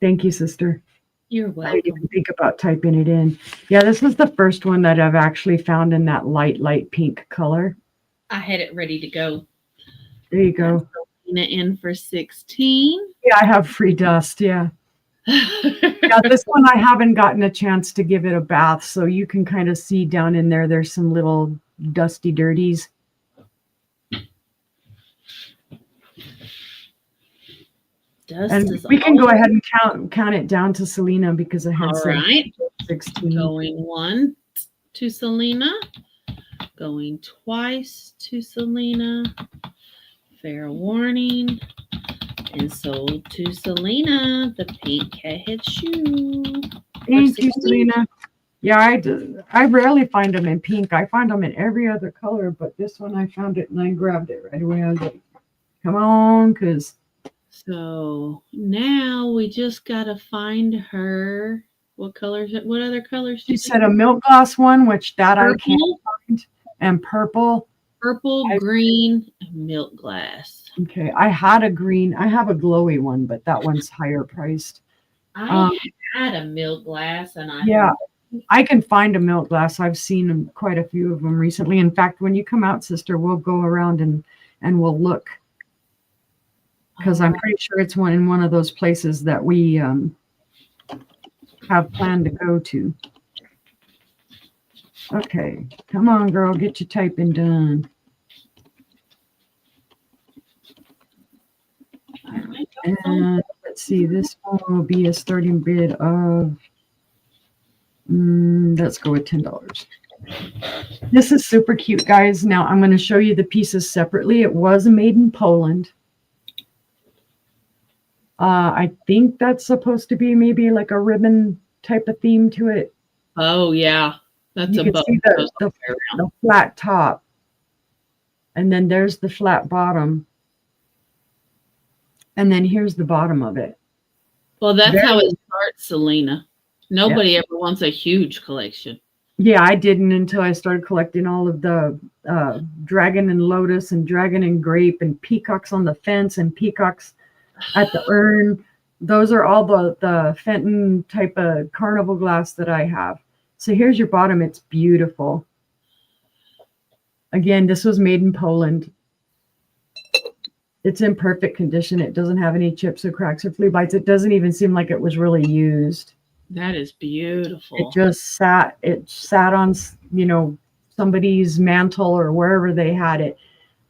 Thank you, sister. You're I didn't welcome. even think about typing it in. Yeah, this is the first one that I've actually found in that light pink color. I had it ready to go. There you go. Selena in for 16. Yeah, I have free dust. Yeah. Yeah, this one I haven't gotten a chance to give it a bath, so you can kind of see down in there. There's some little dusty dirties. Dust And is we can go all ahead and count it down to Selena because I had all said right. 16. Going once to Selena. Going twice to Selena. Fair warning. And sold to Selena, the pink cat shoe. Thank you, 16. Selena. Yeah, I rarely find them in pink. I find them in every other color, but this one I found it and I grabbed it right away. I was like, come on, because So now we just gotta find her. What colors? What other colors? she said a milk gloss one, which that I can't Purple, find, and purple. purple, green, and milk glass. Okay, I have a glowy one, but that one's higher priced. I had a milk glass, and Yeah, I can find a milk glass. I've seen quite a few of them recently. In fact, when you come out, sister, we'll go around and we'll look, because I'm pretty sure it's in one of those places that we have planned to go to. Okay, come on, girl, get your typing done. And let's see, this one will be a starting bid of, let's go with $10. This is super cute, guys. Now I'm going to show you the pieces separately. It was made in Poland. I think that's supposed to be maybe like a ribbon type of theme to it. Oh yeah, that's you a can bow. see the flat top, and then there's the flat bottom, and then here's the bottom of it. Well, that's how it starts, Selena. Nobody ever wants a huge collection. Yeah, I didn't until I started collecting all of the dragon and lotus and dragon and grape and peacocks on the fence and peacocks at the urn. Those are all the Fenton type of carnival glass that I have. So here's your bottom. It's beautiful. Again, this was made in Poland. It's in perfect condition. It doesn't have any chips or cracks or flea bites. It doesn't even seem like it was really used. That is beautiful. It just sat on, somebody's mantle or wherever they had it.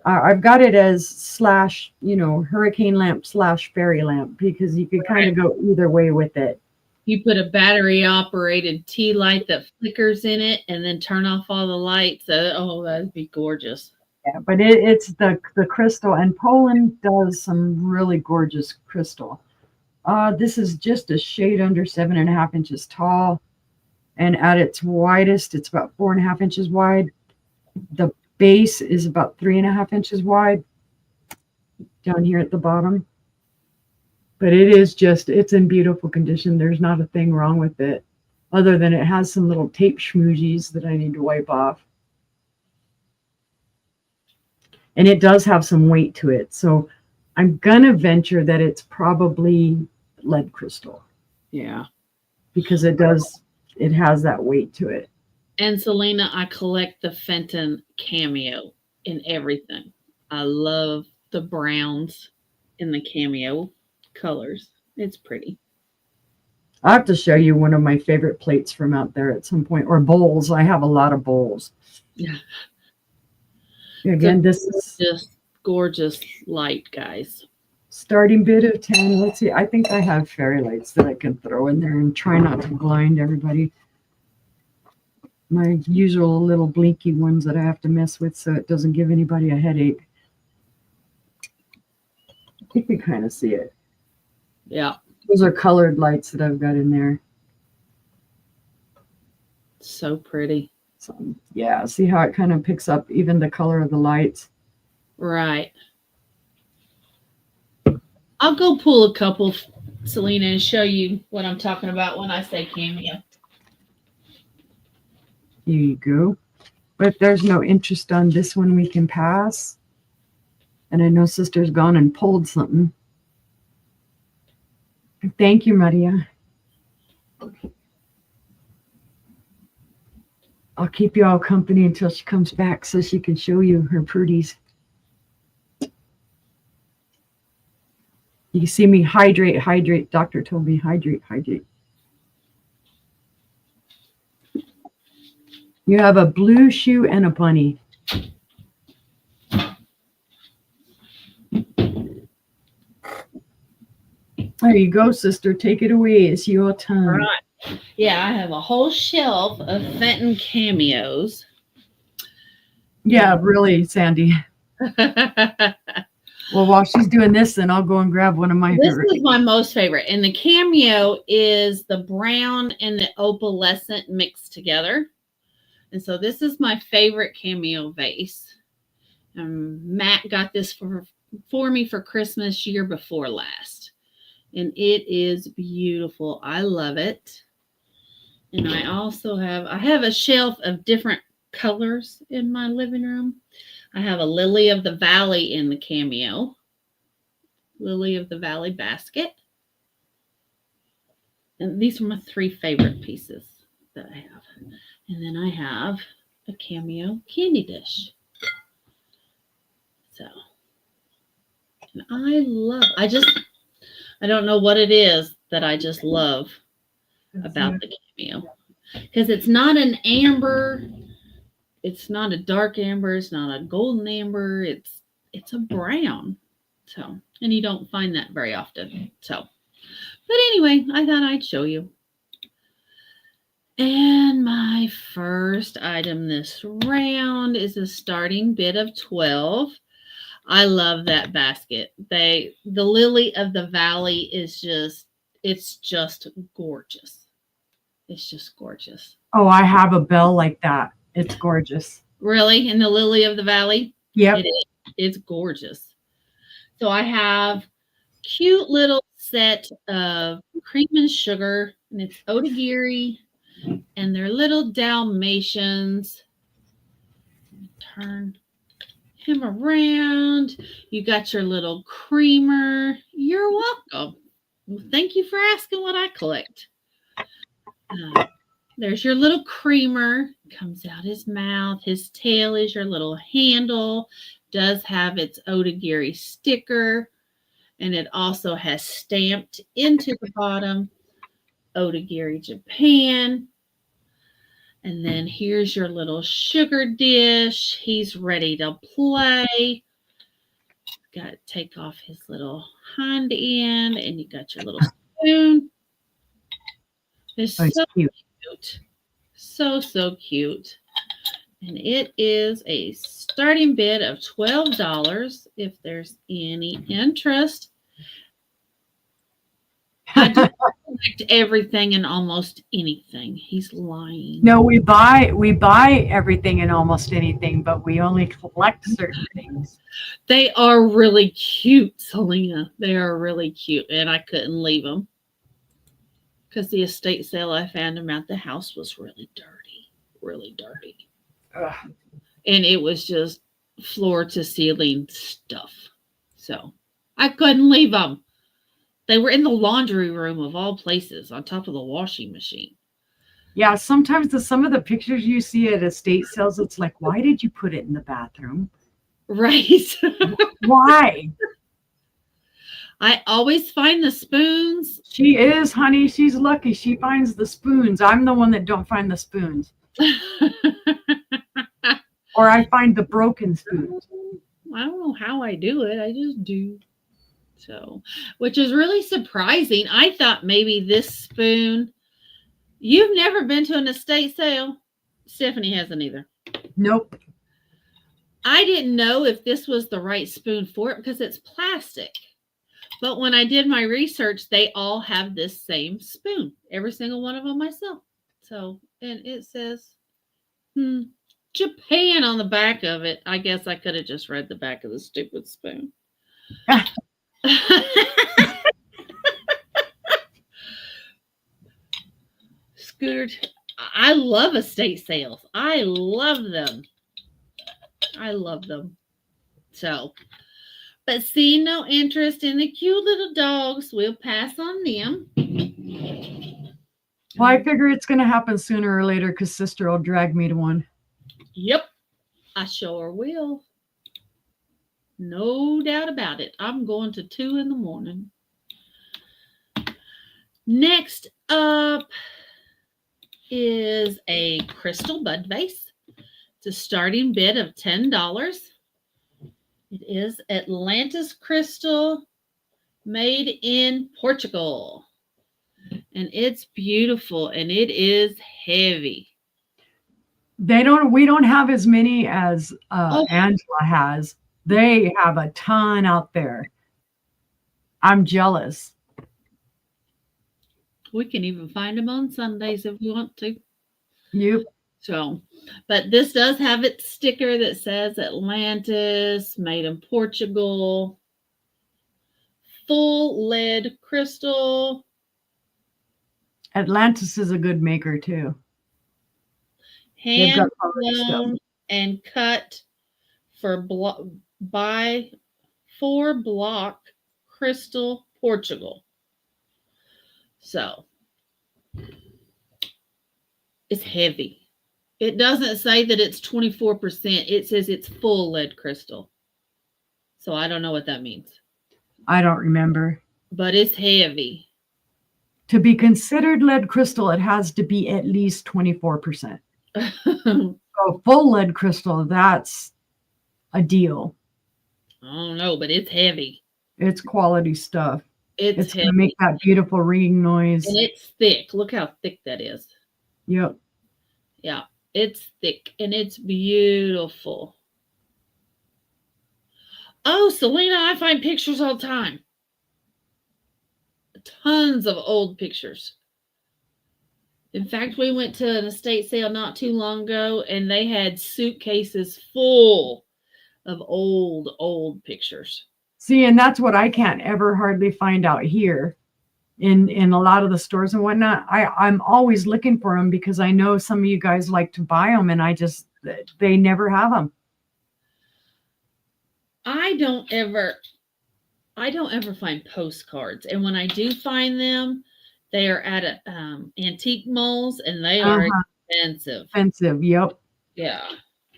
I've got it as / hurricane lamp / fairy lamp, because you could kind of go either way with it. You put a battery operated tea light that flickers in it and then turn off all the lights. Oh, that'd be gorgeous. Yeah, but it's the crystal, and Poland does some really gorgeous crystal. This is just a shade under 7.5 inches tall, and at its widest, it's about 4.5 inches wide. The base is about 3.5 inches wide down here at the bottom. But it's in beautiful condition. There's not a thing wrong with it, other than it has some little tape schmoozies that I need to wipe off. And it does have some weight to it. So I'm going to venture that it's probably lead crystal. Yeah. Because it has that weight to it. And Selena, I collect the Fenton cameo in everything. I love the browns in the cameo colors. It's pretty. I'll have to show you one of my favorite plates from out there at some point, or bowls. I have a lot of bowls. Yeah. Again, this is just gorgeous light, guys. Starting bid of 10. Let's see. I think I have fairy lights that I can throw in there and try not to blind everybody. My usual little blinky ones that I have to mess with so it doesn't give anybody a headache. I think we kind of see it. Yeah. Those are colored lights that I've got in there. So pretty. So, yeah, see how it kind of picks up even the color of the lights? Right. I'll go pull a couple Selena, and show you what I'm talking about when I say cameo. Here you go. But if there's no interest on this one, we can pass. And I know Sister's gone and pulled something. Thank you, Maria. I'll keep you all company until she comes back so she can show you her pretties. You can see me hydrate, hydrate. Doctor told me hydrate, hydrate. You have a blue shoe and a bunny. There you go, sister. Take it away. It's your All time. right. Yeah, I have a whole shelf of Fenton cameos. Yeah, really, Sandy. Well, while she's doing this, then I'll go and grab one of my This favorites. is my most favorite. And the cameo is the brown and the opalescent mixed together. And so this is my favorite cameo vase. Matt got this for me for Christmas year before last. And it is beautiful. I love it. And I also have a shelf of different colors in my living room. I have a Lily of the Valley in the cameo. Lily of the Valley basket. And these are my three favorite pieces that I have. And then I have a cameo candy dish. So, and I don't know what it is that I just love about the cameo. Because it's not an amber, it's not a dark amber, it's not a golden amber, it's a brown. So, and you don't find that very often. So, but anyway, I thought I'd show you. And my first item this round is a starting bid of 12. I love that basket. The Lily of the Valley is it's just gorgeous. It's just gorgeous. Oh, I have a bell like that. It's gorgeous. Really? In the Lily of the Valley? Yep. It is. It's gorgeous. So I have cute little set of cream and sugar, and it's Otagiri, and they're little Dalmatians. Turn him around. You got your little creamer. You're welcome. Well, thank you for asking what I collect. There's your little creamer. Comes out his mouth. His tail is your little handle. Does have its Otagiri sticker. And it also has stamped into the bottom Otagiri Japan. And then here's your little sugar dish. He's ready to play. Got to take off his little hind end, and you got your little spoon. It's so cute. So cute. And it is a starting bid of $12 if there's any interest. I do collect everything and almost anything. He's lying. No, we buy everything and almost anything, but we only collect certain things. They are really cute, Selena. They are really cute, and I couldn't leave them because the estate sale I found them at the house was really dirty, really dirty. Ugh. And it was just floor to ceiling stuff. So I couldn't leave them. They were in the laundry room of all places on top of the washing machine. Yeah, sometimes some of the pictures you see at estate sales, it's like, why did you put it in the bathroom? Right. Why? I always find the spoons. She is, honey. She's lucky. She finds the spoons. I'm the one that don't find the spoons. Or I find the broken spoons. I don't know how I do it. I just do. So, which is really surprising. I thought maybe this spoon. You've never been to an estate sale? Stephanie hasn't either. Nope. I didn't know if this was the right spoon for it because it's plastic. But when I did my research, they all have this same spoon. Every single one of them myself. So, and it says, Japan on the back of it. I guess I could have just read the back of the stupid spoon. Scooter. I love estate sales. I love them. I love them. So, but seeing no interest in the cute little dogs, we'll pass on them. Well, I figure it's going to happen sooner or later because sister will drag me to one. Yep, I sure will. No doubt about it. I'm going to 2 in the morning. Next up is a crystal bud vase. It's a starting bid of $10. It is Atlantis crystal made in Portugal. And it's beautiful and it is heavy. We don't have as many as Angela has. They have a ton out there. I'm jealous. We can even find them on Sundays if we want to. Yep. So, but this does have its sticker that says Atlantis, made in Portugal, full lead crystal. Atlantis is a good maker too. Hand blown and cut by 4-block crystal Portugal. So it's heavy. It doesn't say that it's 24%. It says it's full lead crystal. So I don't know what that means. I don't remember. But it's heavy. To be considered lead crystal, it has to be at least 24%. So full lead crystal, that's a deal. I don't know, but it's heavy. It's quality stuff. It's going to make that beautiful ringing noise. And it's thick. Look how thick that is. Yep. Yeah, it's thick and it's beautiful. Oh, Selena, I find pictures all the time. Tons of old pictures. In fact, we went to an estate sale not too long ago and they had suitcases full of old pictures. See, and that's what I can't ever hardly find out here in a lot of the stores and whatnot. I'm always looking for them because I know some of you guys like to buy them and they never have them. I don't ever find postcards. And when I do find them, they are at antique malls and they are expensive. Expensive, yep. Yeah.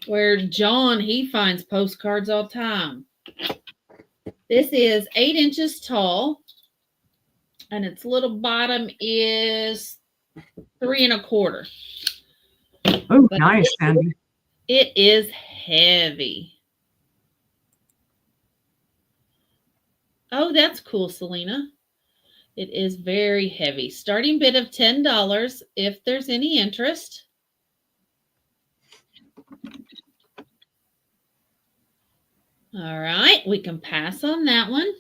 Where John, he finds postcards all the time. This is 8 inches tall. And its little bottom is 3 1/4. Oh, nice, Sandy. It is heavy. Oh, that's cool, Selena. It is very heavy. Starting bid of $10 if there's any interest. All right, we can pass on that one.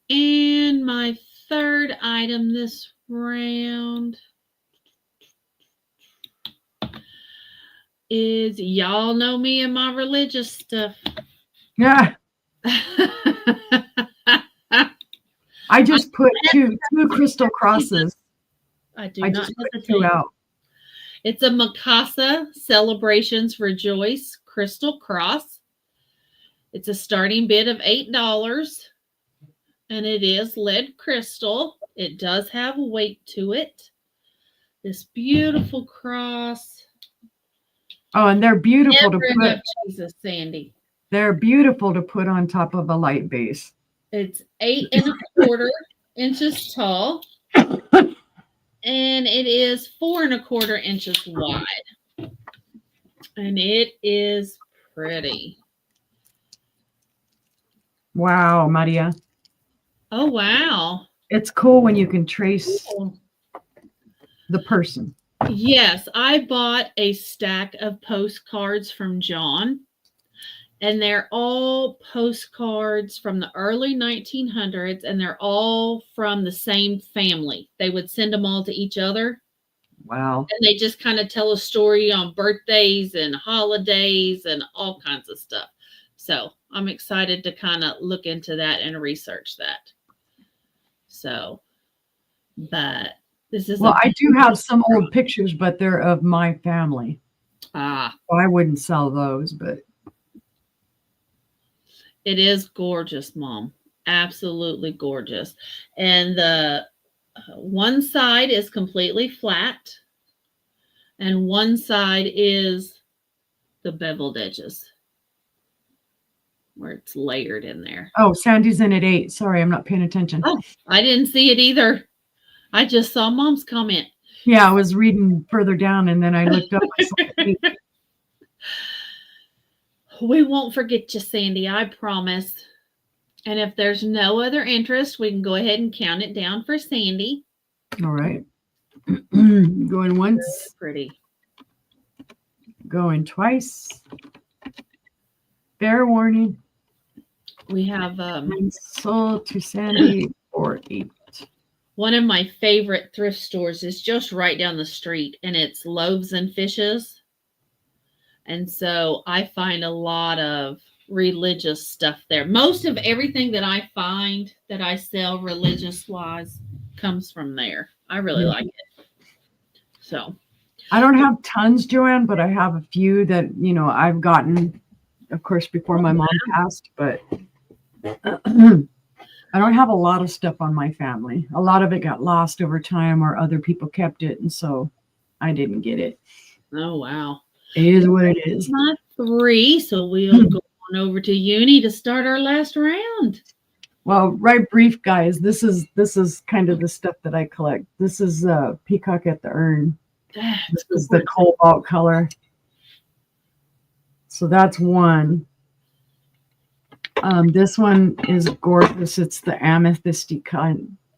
And my third item this round is, y'all know me and my religious stuff. Yeah. I just put two crystal crosses. I just put 2 out. It's a Mikasa Celebrations Rejoice crystal cross. It's a starting bid of $8. And it is lead crystal. It does have weight to it. This beautiful cross. Oh, and they're beautiful to put. Jesus, Sandy. They're beautiful to put on top of a light base. It's 8 1/4 inches tall. And it is 4 1/4 inches wide. And it is pretty. Wow, Maria. Oh, wow. It's cool when you can trace the person. Yes, I bought a stack of postcards from John, and they're all postcards from the early 1900s, and they're all from the same family. They would send them all to each other. Wow. And they just kind of tell a story on birthdays and holidays and all kinds of stuff. So I'm excited to kind of look into that and research that. So, but This is Well, a I do have some old pictures, but they're of my family. ah. So I wouldn't sell those, but It is gorgeous, Mom. Absolutely gorgeous. And the one side is completely flat, and one side is the beveled edges where it's layered in there. oh, Sandy's in at 8. Sorry, I'm not paying attention. Oh, I didn't see it either. I just saw Mom's comment. Yeah, I was reading further down and then I looked up. I saw 8. We won't forget you, Sandy, I promise. And if there's no other interest, we can go ahead and count it down for Sandy. All right. Going once, Pretty. going twice. Fair warning. We have And sold to Sandy for 8. one of my favorite thrift stores is just right down the street, and it's Loaves and Fishes. And so I find a lot of religious stuff there. Most of everything that I find that I sell religious wise comes from there. I really like it. So I don't have tons, Joanne, but I have a few that, I've gotten, of course, before my mom passed, but I don't have a lot of stuff on my family. A lot of it got lost over time or other people kept it, and so I didn't get it. oh wow. It is what it is. It's not 3, so we'll go on over to Uni to start our last round. Well, right brief, guys. This is kind of the stuff that I collect. This is Peacock at the Urn. This is the cobalt color. So that's one. This one is gorgeous. It's the amethysty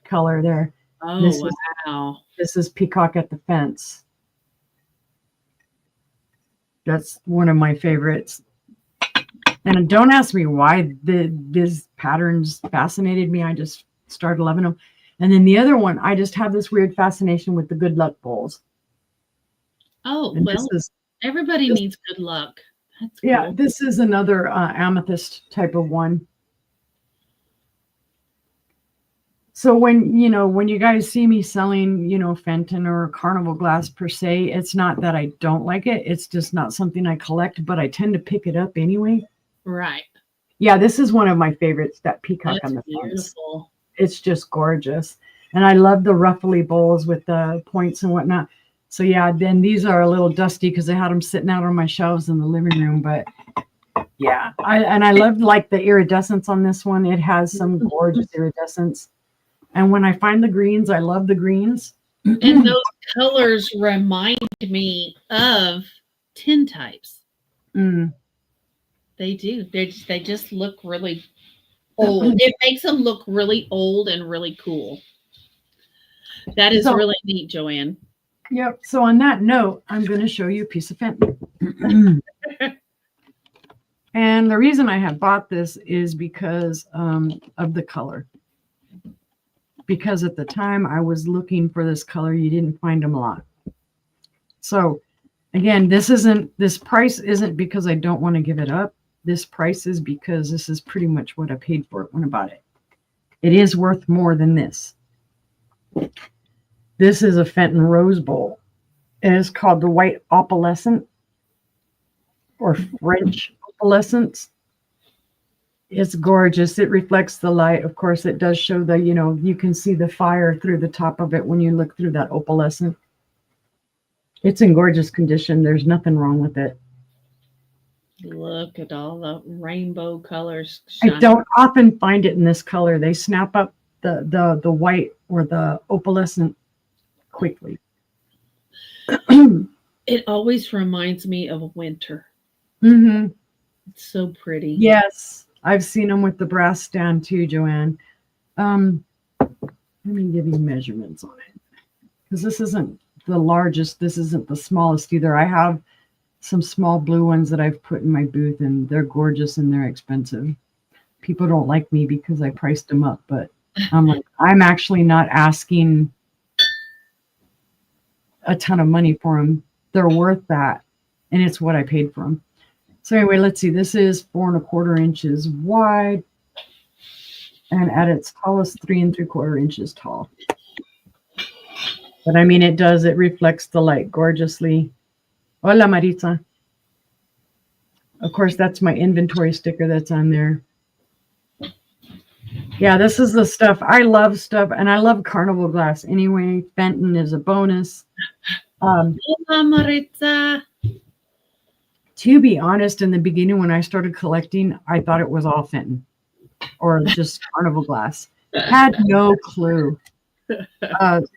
color there. Oh, wow. This is Peacock at the Fence. That's one of my favorites. And don't ask me why these patterns fascinated me. I just started loving them. And then the other one, I just have this weird fascination with the good luck bowls. Oh, And well, everybody needs good luck. That's cool. Yeah, this is another amethyst type of one. So when you guys see me selling, Fenton or Carnival glass per se, it's not that I don't like it. It's just not something I collect, but I tend to pick it up anyway. Right. Yeah, this is one of my favorites, that Peacock on the fence. Beautiful. It's just gorgeous. And I love the ruffly bowls with the points and whatnot. So yeah, then these are a little dusty because I had them sitting out on my shelves in the living room. But yeah, I love like the iridescence on this one. It has some gorgeous iridescence. And when I find the greens, I love the greens. And those colors remind me of tintypes. Mm. They do. They just look really old. It makes them look really old and really cool. That is really neat, Joanne. Yep. So on that note, I'm going to show you a piece of Fenton. And the reason I have bought this is because of the color. Because at the time I was looking for this color, you didn't find them a lot. So again, this price isn't because I don't want to give it up. This price is because this is pretty much what I paid for it when I bought it. It is worth more than this. This is a Fenton Rose Bowl. It is called the White Opalescent or French Opalescence. It's gorgeous. It reflects the light. Of course, it does show the, you can see the fire through the top of it when you look through that opalescent. It's in gorgeous condition. There's nothing wrong with it. Look at all the rainbow colors shining. I don't often find it in this color. They snap up the white or the opalescent quickly. It always reminds me of winter. Mm-hmm. It's so pretty. Yes. I've seen them with the brass stand too, Joanne. Let me give you measurements on it. Because this isn't the largest. This isn't the smallest either. I have some small blue ones that I've put in my booth, and they're gorgeous and they're expensive. People don't like me because I priced them up, but I'm actually not asking a ton of money for them. They're worth that, and it's what I paid for them. So anyway, let's see. This is 4 1/4 inches wide, and at its tallest, 3 3/4 inches tall. But I mean, it does. It reflects the light gorgeously. Hola, Maritza. Of course, that's my inventory sticker that's on there. Yeah, this is the stuff. I love stuff, and I love carnival glass anyway. Fenton is a bonus. Hola, Maritza. To be honest, in the beginning when I started collecting, I thought it was all Fenton or just carnival glass. Had no clue.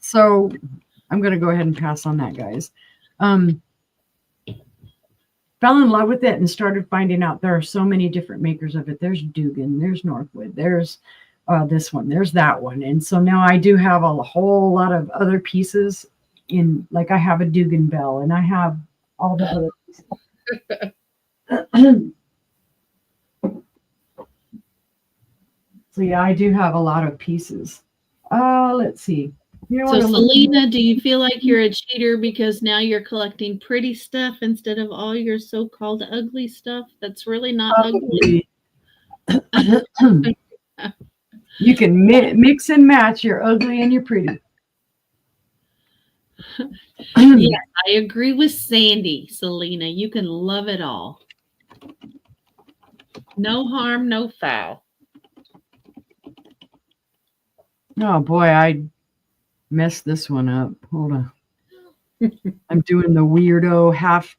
So I'm going to go ahead and pass on that, guys. Fell in love with it and started finding out there are so many different makers of it. There's Dugan, there's Northwood, there's this one, there's that one. And so now I do have a whole lot of other pieces in, like I have a Dugan bell and I have all the other pieces. So yeah, I do have a lot of pieces. Let's see. So Selena, do you feel like you're a cheater because now you're collecting pretty stuff instead of all your so-called ugly stuff that's really not ugly? You can mix and match your ugly and your pretty. Yes, I agree with Sandy, Selena. You can love it all. No harm, no foul. Oh boy, I messed this one up. Hold on. I'm doing the weirdo half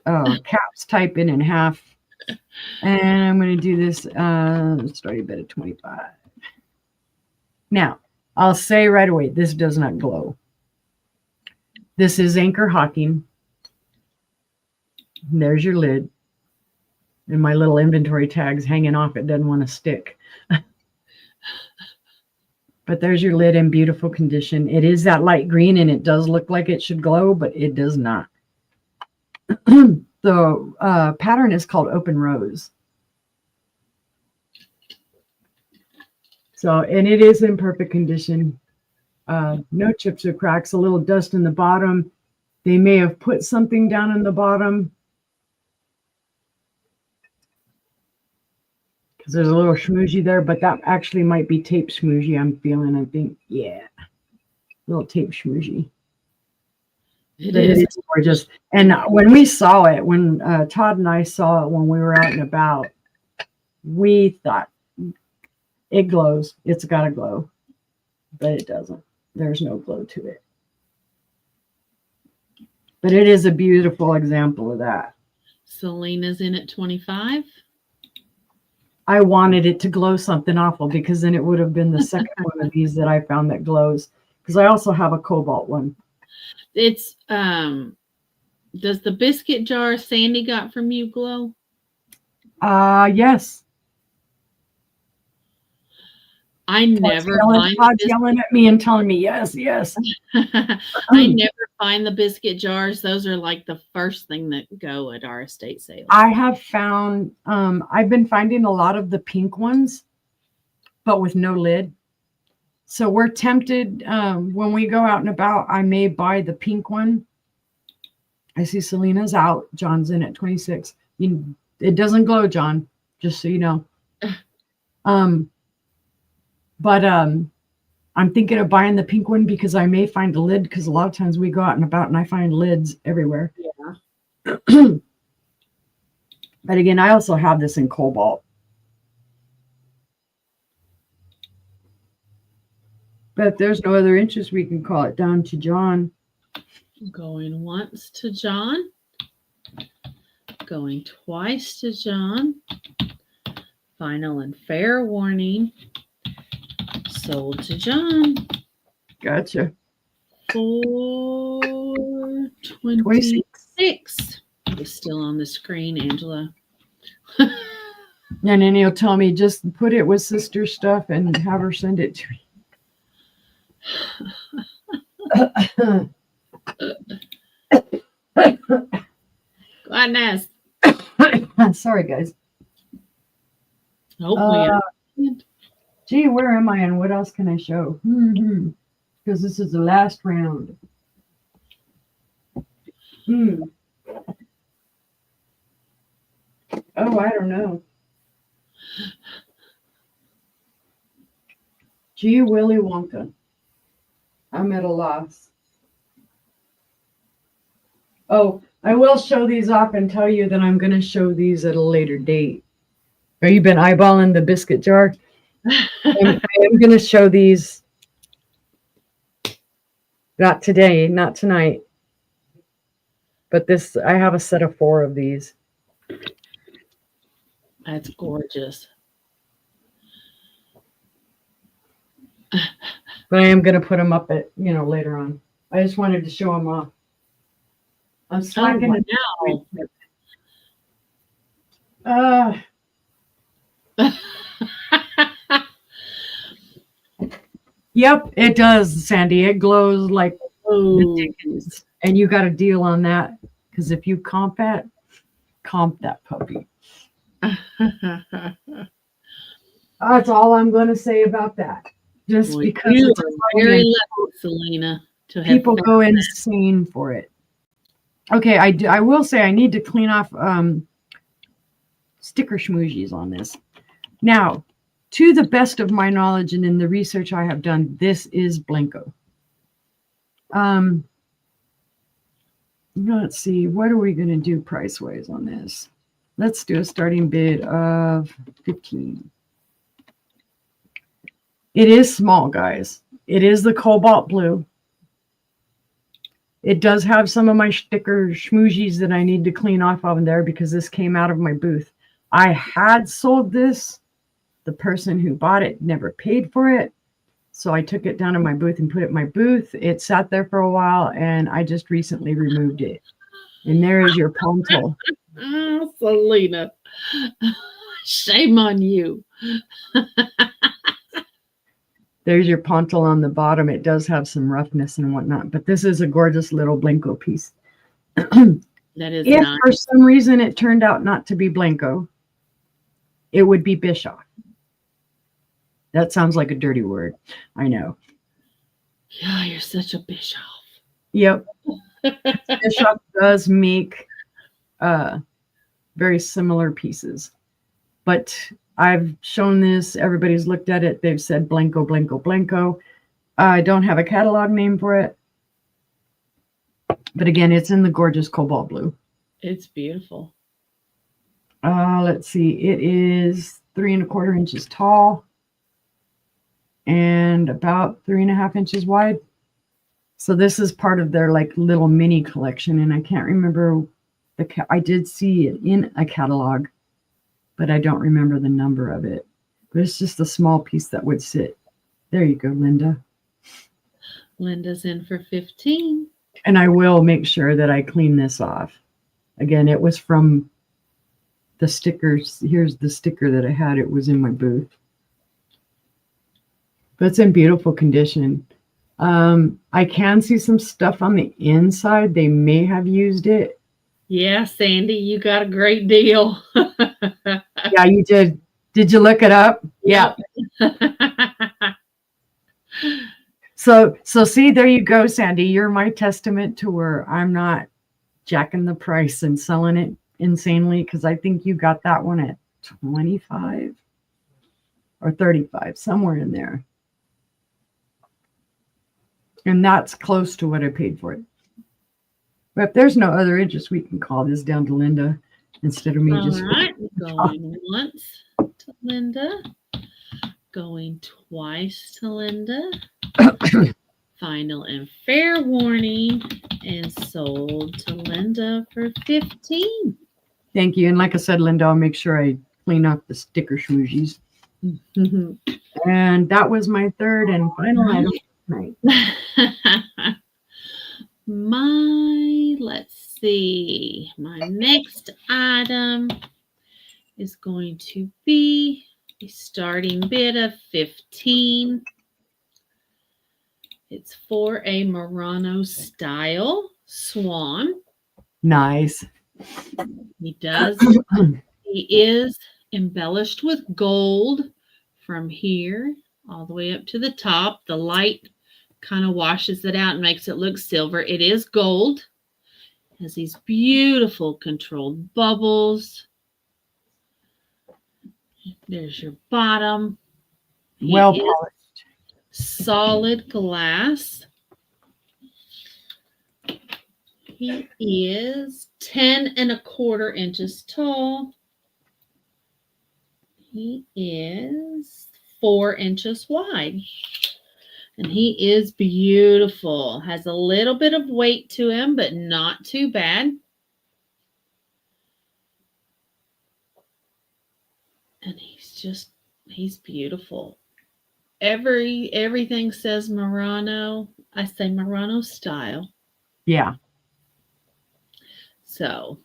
caps type in half. And I'm going to do this starting bit at 25. Now, I'll say right away, this does not glow. This is Anchor Hawking. And there's your lid. And my little inventory tag's hanging off. It doesn't want to stick. But there's your lid in beautiful condition. It is that light green, and it does look like it should glow, but it does not. The pattern is called Open Rose. So, and it is in perfect condition. No chips or cracks, a little dust in the bottom. They may have put something down in the bottom because there's a little schmoozy there, but that actually might be tape schmoozy. I'm feeling, I think, yeah, a little tape schmoozy. It is gorgeous. And when we saw it, when Todd and I saw it when we were out and about, we thought it glows. It's got to glow, but it doesn't. There's no glow to it. But it is a beautiful example of that. Selena's in at 25. I wanted it to glow something awful because then it would have been the second one of these that I found that glows. Because I also have a cobalt one. It's does the biscuit jar Sandy got from you glow? Yes. I never find Todd's yelling at me and telling me yes. I never find the biscuit jars. Those are like the first thing that go at our estate sale. I have found I've been finding a lot of the pink ones, but with no lid. So we're tempted when we go out and about, I may buy the pink one. I see Selena's out. John's in at 26. It doesn't glow, John, just so you know. But I'm thinking of buying the pink one because I may find a lid because a lot of times we go out and about and I find lids everywhere. Yeah. But again, I also have this in cobalt. But if there's no other interest, we can call it down to John. Going once to John. Going twice to John. Final and fair warning. Sold to John. Gotcha. 426. It's still on the screen, Angela. And then he'll tell me, just put it with sister stuff and have her send it to me. Gladness. Sorry, guys. Hopefully. Gee, where am I and what else can I show? Because this is the last round. Oh, I don't know. Gee, Willy Wonka. I'm at a loss. Oh, I will show these off and tell you that I'm going to show these at a later date. Have you been eyeballing the biscuit jar? I am going to show these. Not today, not tonight. But this, I have a set of 4 of these. That's gorgeous. But I am going to put them up at, later on. I just wanted to show them off. I'm slacking it wow. Yep, it does, Sandy. It glows like ridiculous. And you got a deal on that. Because if you comp that puppy. That's all I'm going to say about that. Just because you are very lucky, Selena, to have people go insane for it. Okay, I will say I need to clean off sticker schmoozies on this. Now, to the best of my knowledge and in the research I have done, this is Blanco. Let's see, what are we going to do price-wise on this? Let's do a starting bid of 15. It is small, guys. It is the cobalt blue. It does have some of my sticker schmoozies that I need to clean off of there because this came out of my booth. I had sold this. The person who bought it never paid for it. So I took it down to my booth and put it in my booth. It sat there for a while and I just recently removed it. And there is your pontal. Oh, Selena. Shame on you. There's your pontal on the bottom. It does have some roughness and whatnot, but this is a gorgeous little Blanco piece. That is if nice. For some reason it turned out not to be Blanco, it would be Bischoff. That sounds like a dirty word. I know. Yeah, you're such a Bischoff. Yep. Bischoff does make very similar pieces, but I've shown this. Everybody's looked at it. They've said Blanco, Blanco, Blanco. I don't have a catalog name for it. But again, it's in the gorgeous cobalt blue. It's beautiful. Let's see. It is 3 1/4 inches tall and about 3 1/2 inches wide. So this is part of their like little mini collection. And I can't remember I did see it in a catalog, but I don't remember the number of it. But it's just a small piece that would sit. There you go, Linda. Linda's in for 15. And I will make sure that I clean this off. Again, it was from the stickers. Here's the sticker that I had. It was in my booth. But it's in beautiful condition. I can see some stuff on the inside. They may have used it. Yeah, Sandy, you got a great deal. Yeah, you did. Did you look it up? Yeah. So see, there you go, Sandy. You're my testament to where I'm not jacking the price and selling it insanely, because I think you got that one at 25 or 35, somewhere in there. And that's close to what I paid for it. But if there's no other interest, we can call this down to Linda instead of me just. All right, going once to Linda, going twice to Linda. Final and fair warning, and sold to Linda for 15. Thank you. And like I said, Linda, I'll make sure I clean up the sticker schmoozies. And that was my third and final item tonight. Let's see. My next item is going to be a starting bid of 15. It's for a Murano style swan. Nice. He is embellished with gold from here all the way up to the top. The light kind of washes it out and makes it look silver. It is gold. It has these beautiful controlled bubbles. There's your bottom. Well polished. Solid glass. He is 10 1/4 inches tall. He is 4 inches wide. And he is beautiful. Has a little bit of weight to him, but not too bad. And he's beautiful. Everything says Murano. I say Murano style. Yeah. So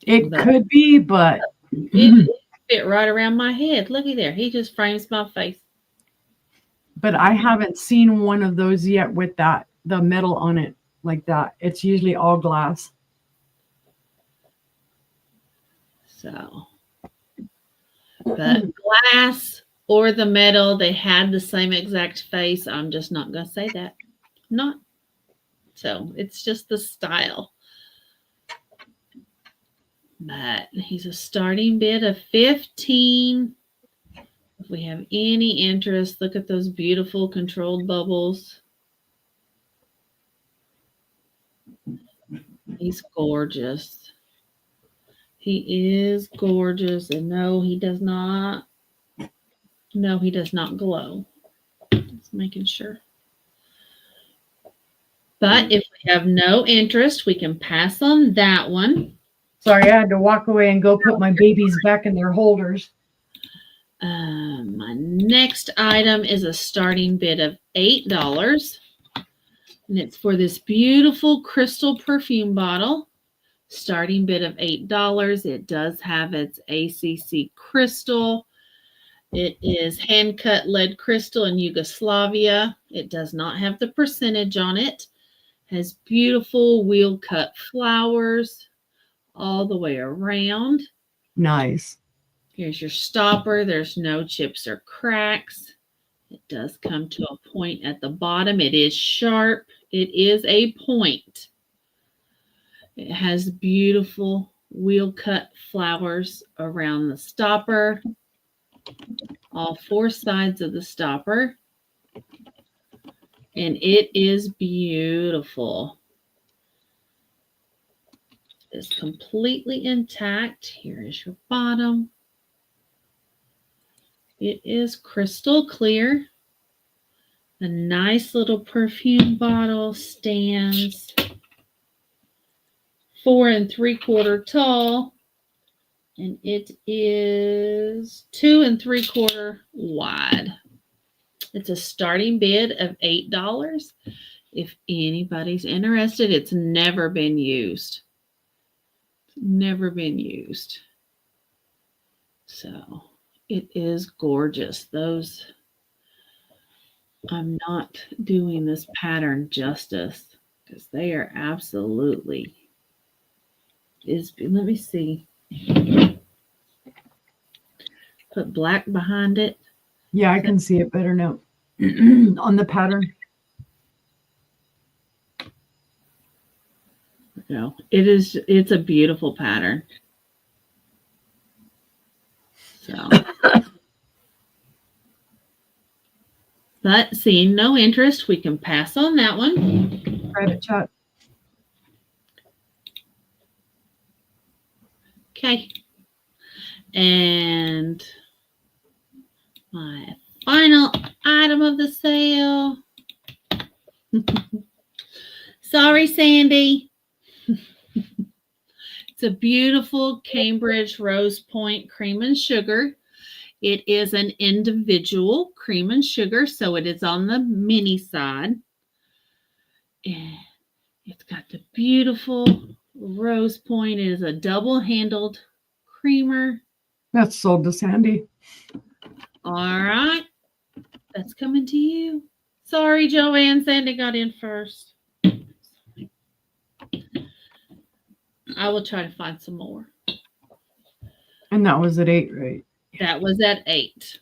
it could be, but it fit right around my head. Looky there. He just frames my face. But I haven't seen one of those yet with the metal on it like that. It's usually all glass. So, but glass or the metal, they had the same exact face. I'm just not going to say that. Not. So, it's just the style. But he's a starting bid of 15. If we have any interest, look at those beautiful controlled bubbles. He's gorgeous. He is gorgeous. And no, he does not. No, he does not glow. Just making sure. But if we have no interest, we can pass on that one. Sorry, I had to walk away and go put my babies back in their holders. My next item is a starting bid of $8. And it's for this beautiful crystal perfume bottle. Starting bid of $8. It does have its ACC crystal. It is hand-cut lead crystal in Yugoslavia. It does not have the percentage on it. Has beautiful wheel-cut flowers all the way around. Nice. Here's your stopper. There's no chips or cracks. It does come to a point at the bottom. It is sharp. It is a point. It has beautiful wheel-cut flowers around the stopper. All 4 sides of the stopper. And it is beautiful. It's completely intact. Here is your bottom. It is crystal clear. A nice little perfume bottle. Stands 4 3/4 tall. And it is 2 3/4 wide. It's a starting bid of $8. If anybody's interested, it's never been used. Never been used. So it is gorgeous. Those, I'm not doing this pattern justice because they are absolutely let me see. Put black behind it. Yeah, I can see it better now on the pattern. No, it's a beautiful pattern. So, but seeing no interest, we can pass on that one. Private chat. Okay. And my final item of the sale. Sorry, Sandy. It's a beautiful Cambridge Rose Point cream and sugar. It is an individual cream and sugar, so it is on the mini side. And it's got the beautiful Rose Point. It is a double-handled creamer. That's sold to Sandy. All right. That's coming to you. Sorry, Joanne. Sandy got in first. I will try to find some more. And that was at 8, right? That was at 8.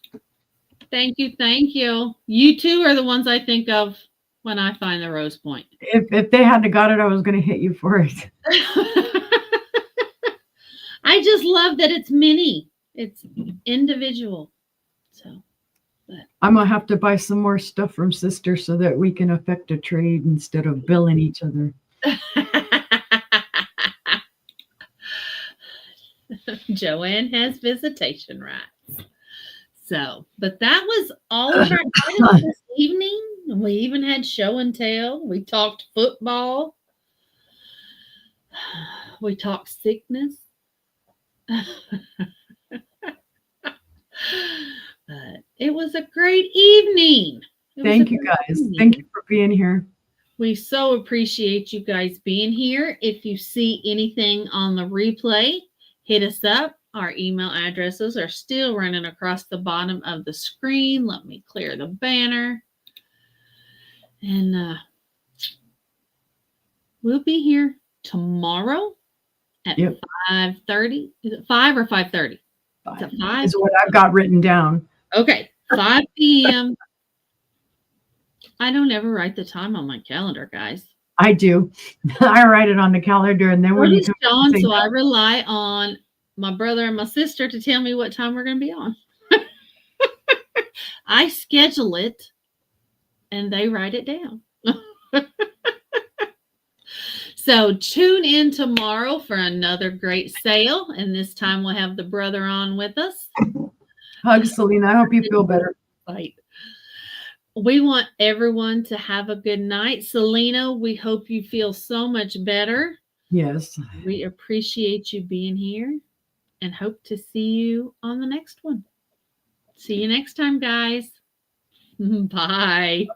Thank you. Thank you. You two are the ones I think of when I find the Rose Point. If they hadn't got it, I was going to hit you for it. I just love that it's mini. It's individual. So, but I'm going to have to buy some more stuff from Sister so that we can effect a trade instead of billing each other. Joanne has visitation rights. So, but that was all of our items this evening. We even had show and tell. We talked football. We talked sickness. But it was a great evening. Thank you guys. Thank you for being here. We so appreciate you guys being here. If you see anything on the replay, hit us up. Our email addresses are still running across the bottom of the screen. Let me clear the banner. And we'll be here tomorrow at 5:30. Is it 5 or 5:30? Is it 5? Is what I've got written down. Okay, 5 p.m. I don't ever write the time on my calendar, guys. I do. I write it on the calendar, and then when you come John, so I rely on my brother and my sister to tell me what time we're going to be on. I schedule it, and they write it down. So tune in tomorrow for another great sale, and this time we'll have the brother on with us. Hugs, Selena. I hope you feel better. Right. We want everyone to have a good night. Selena, we hope you feel so much better. Yes. We appreciate you being here and hope to see you on the next one. See you next time, guys. Bye.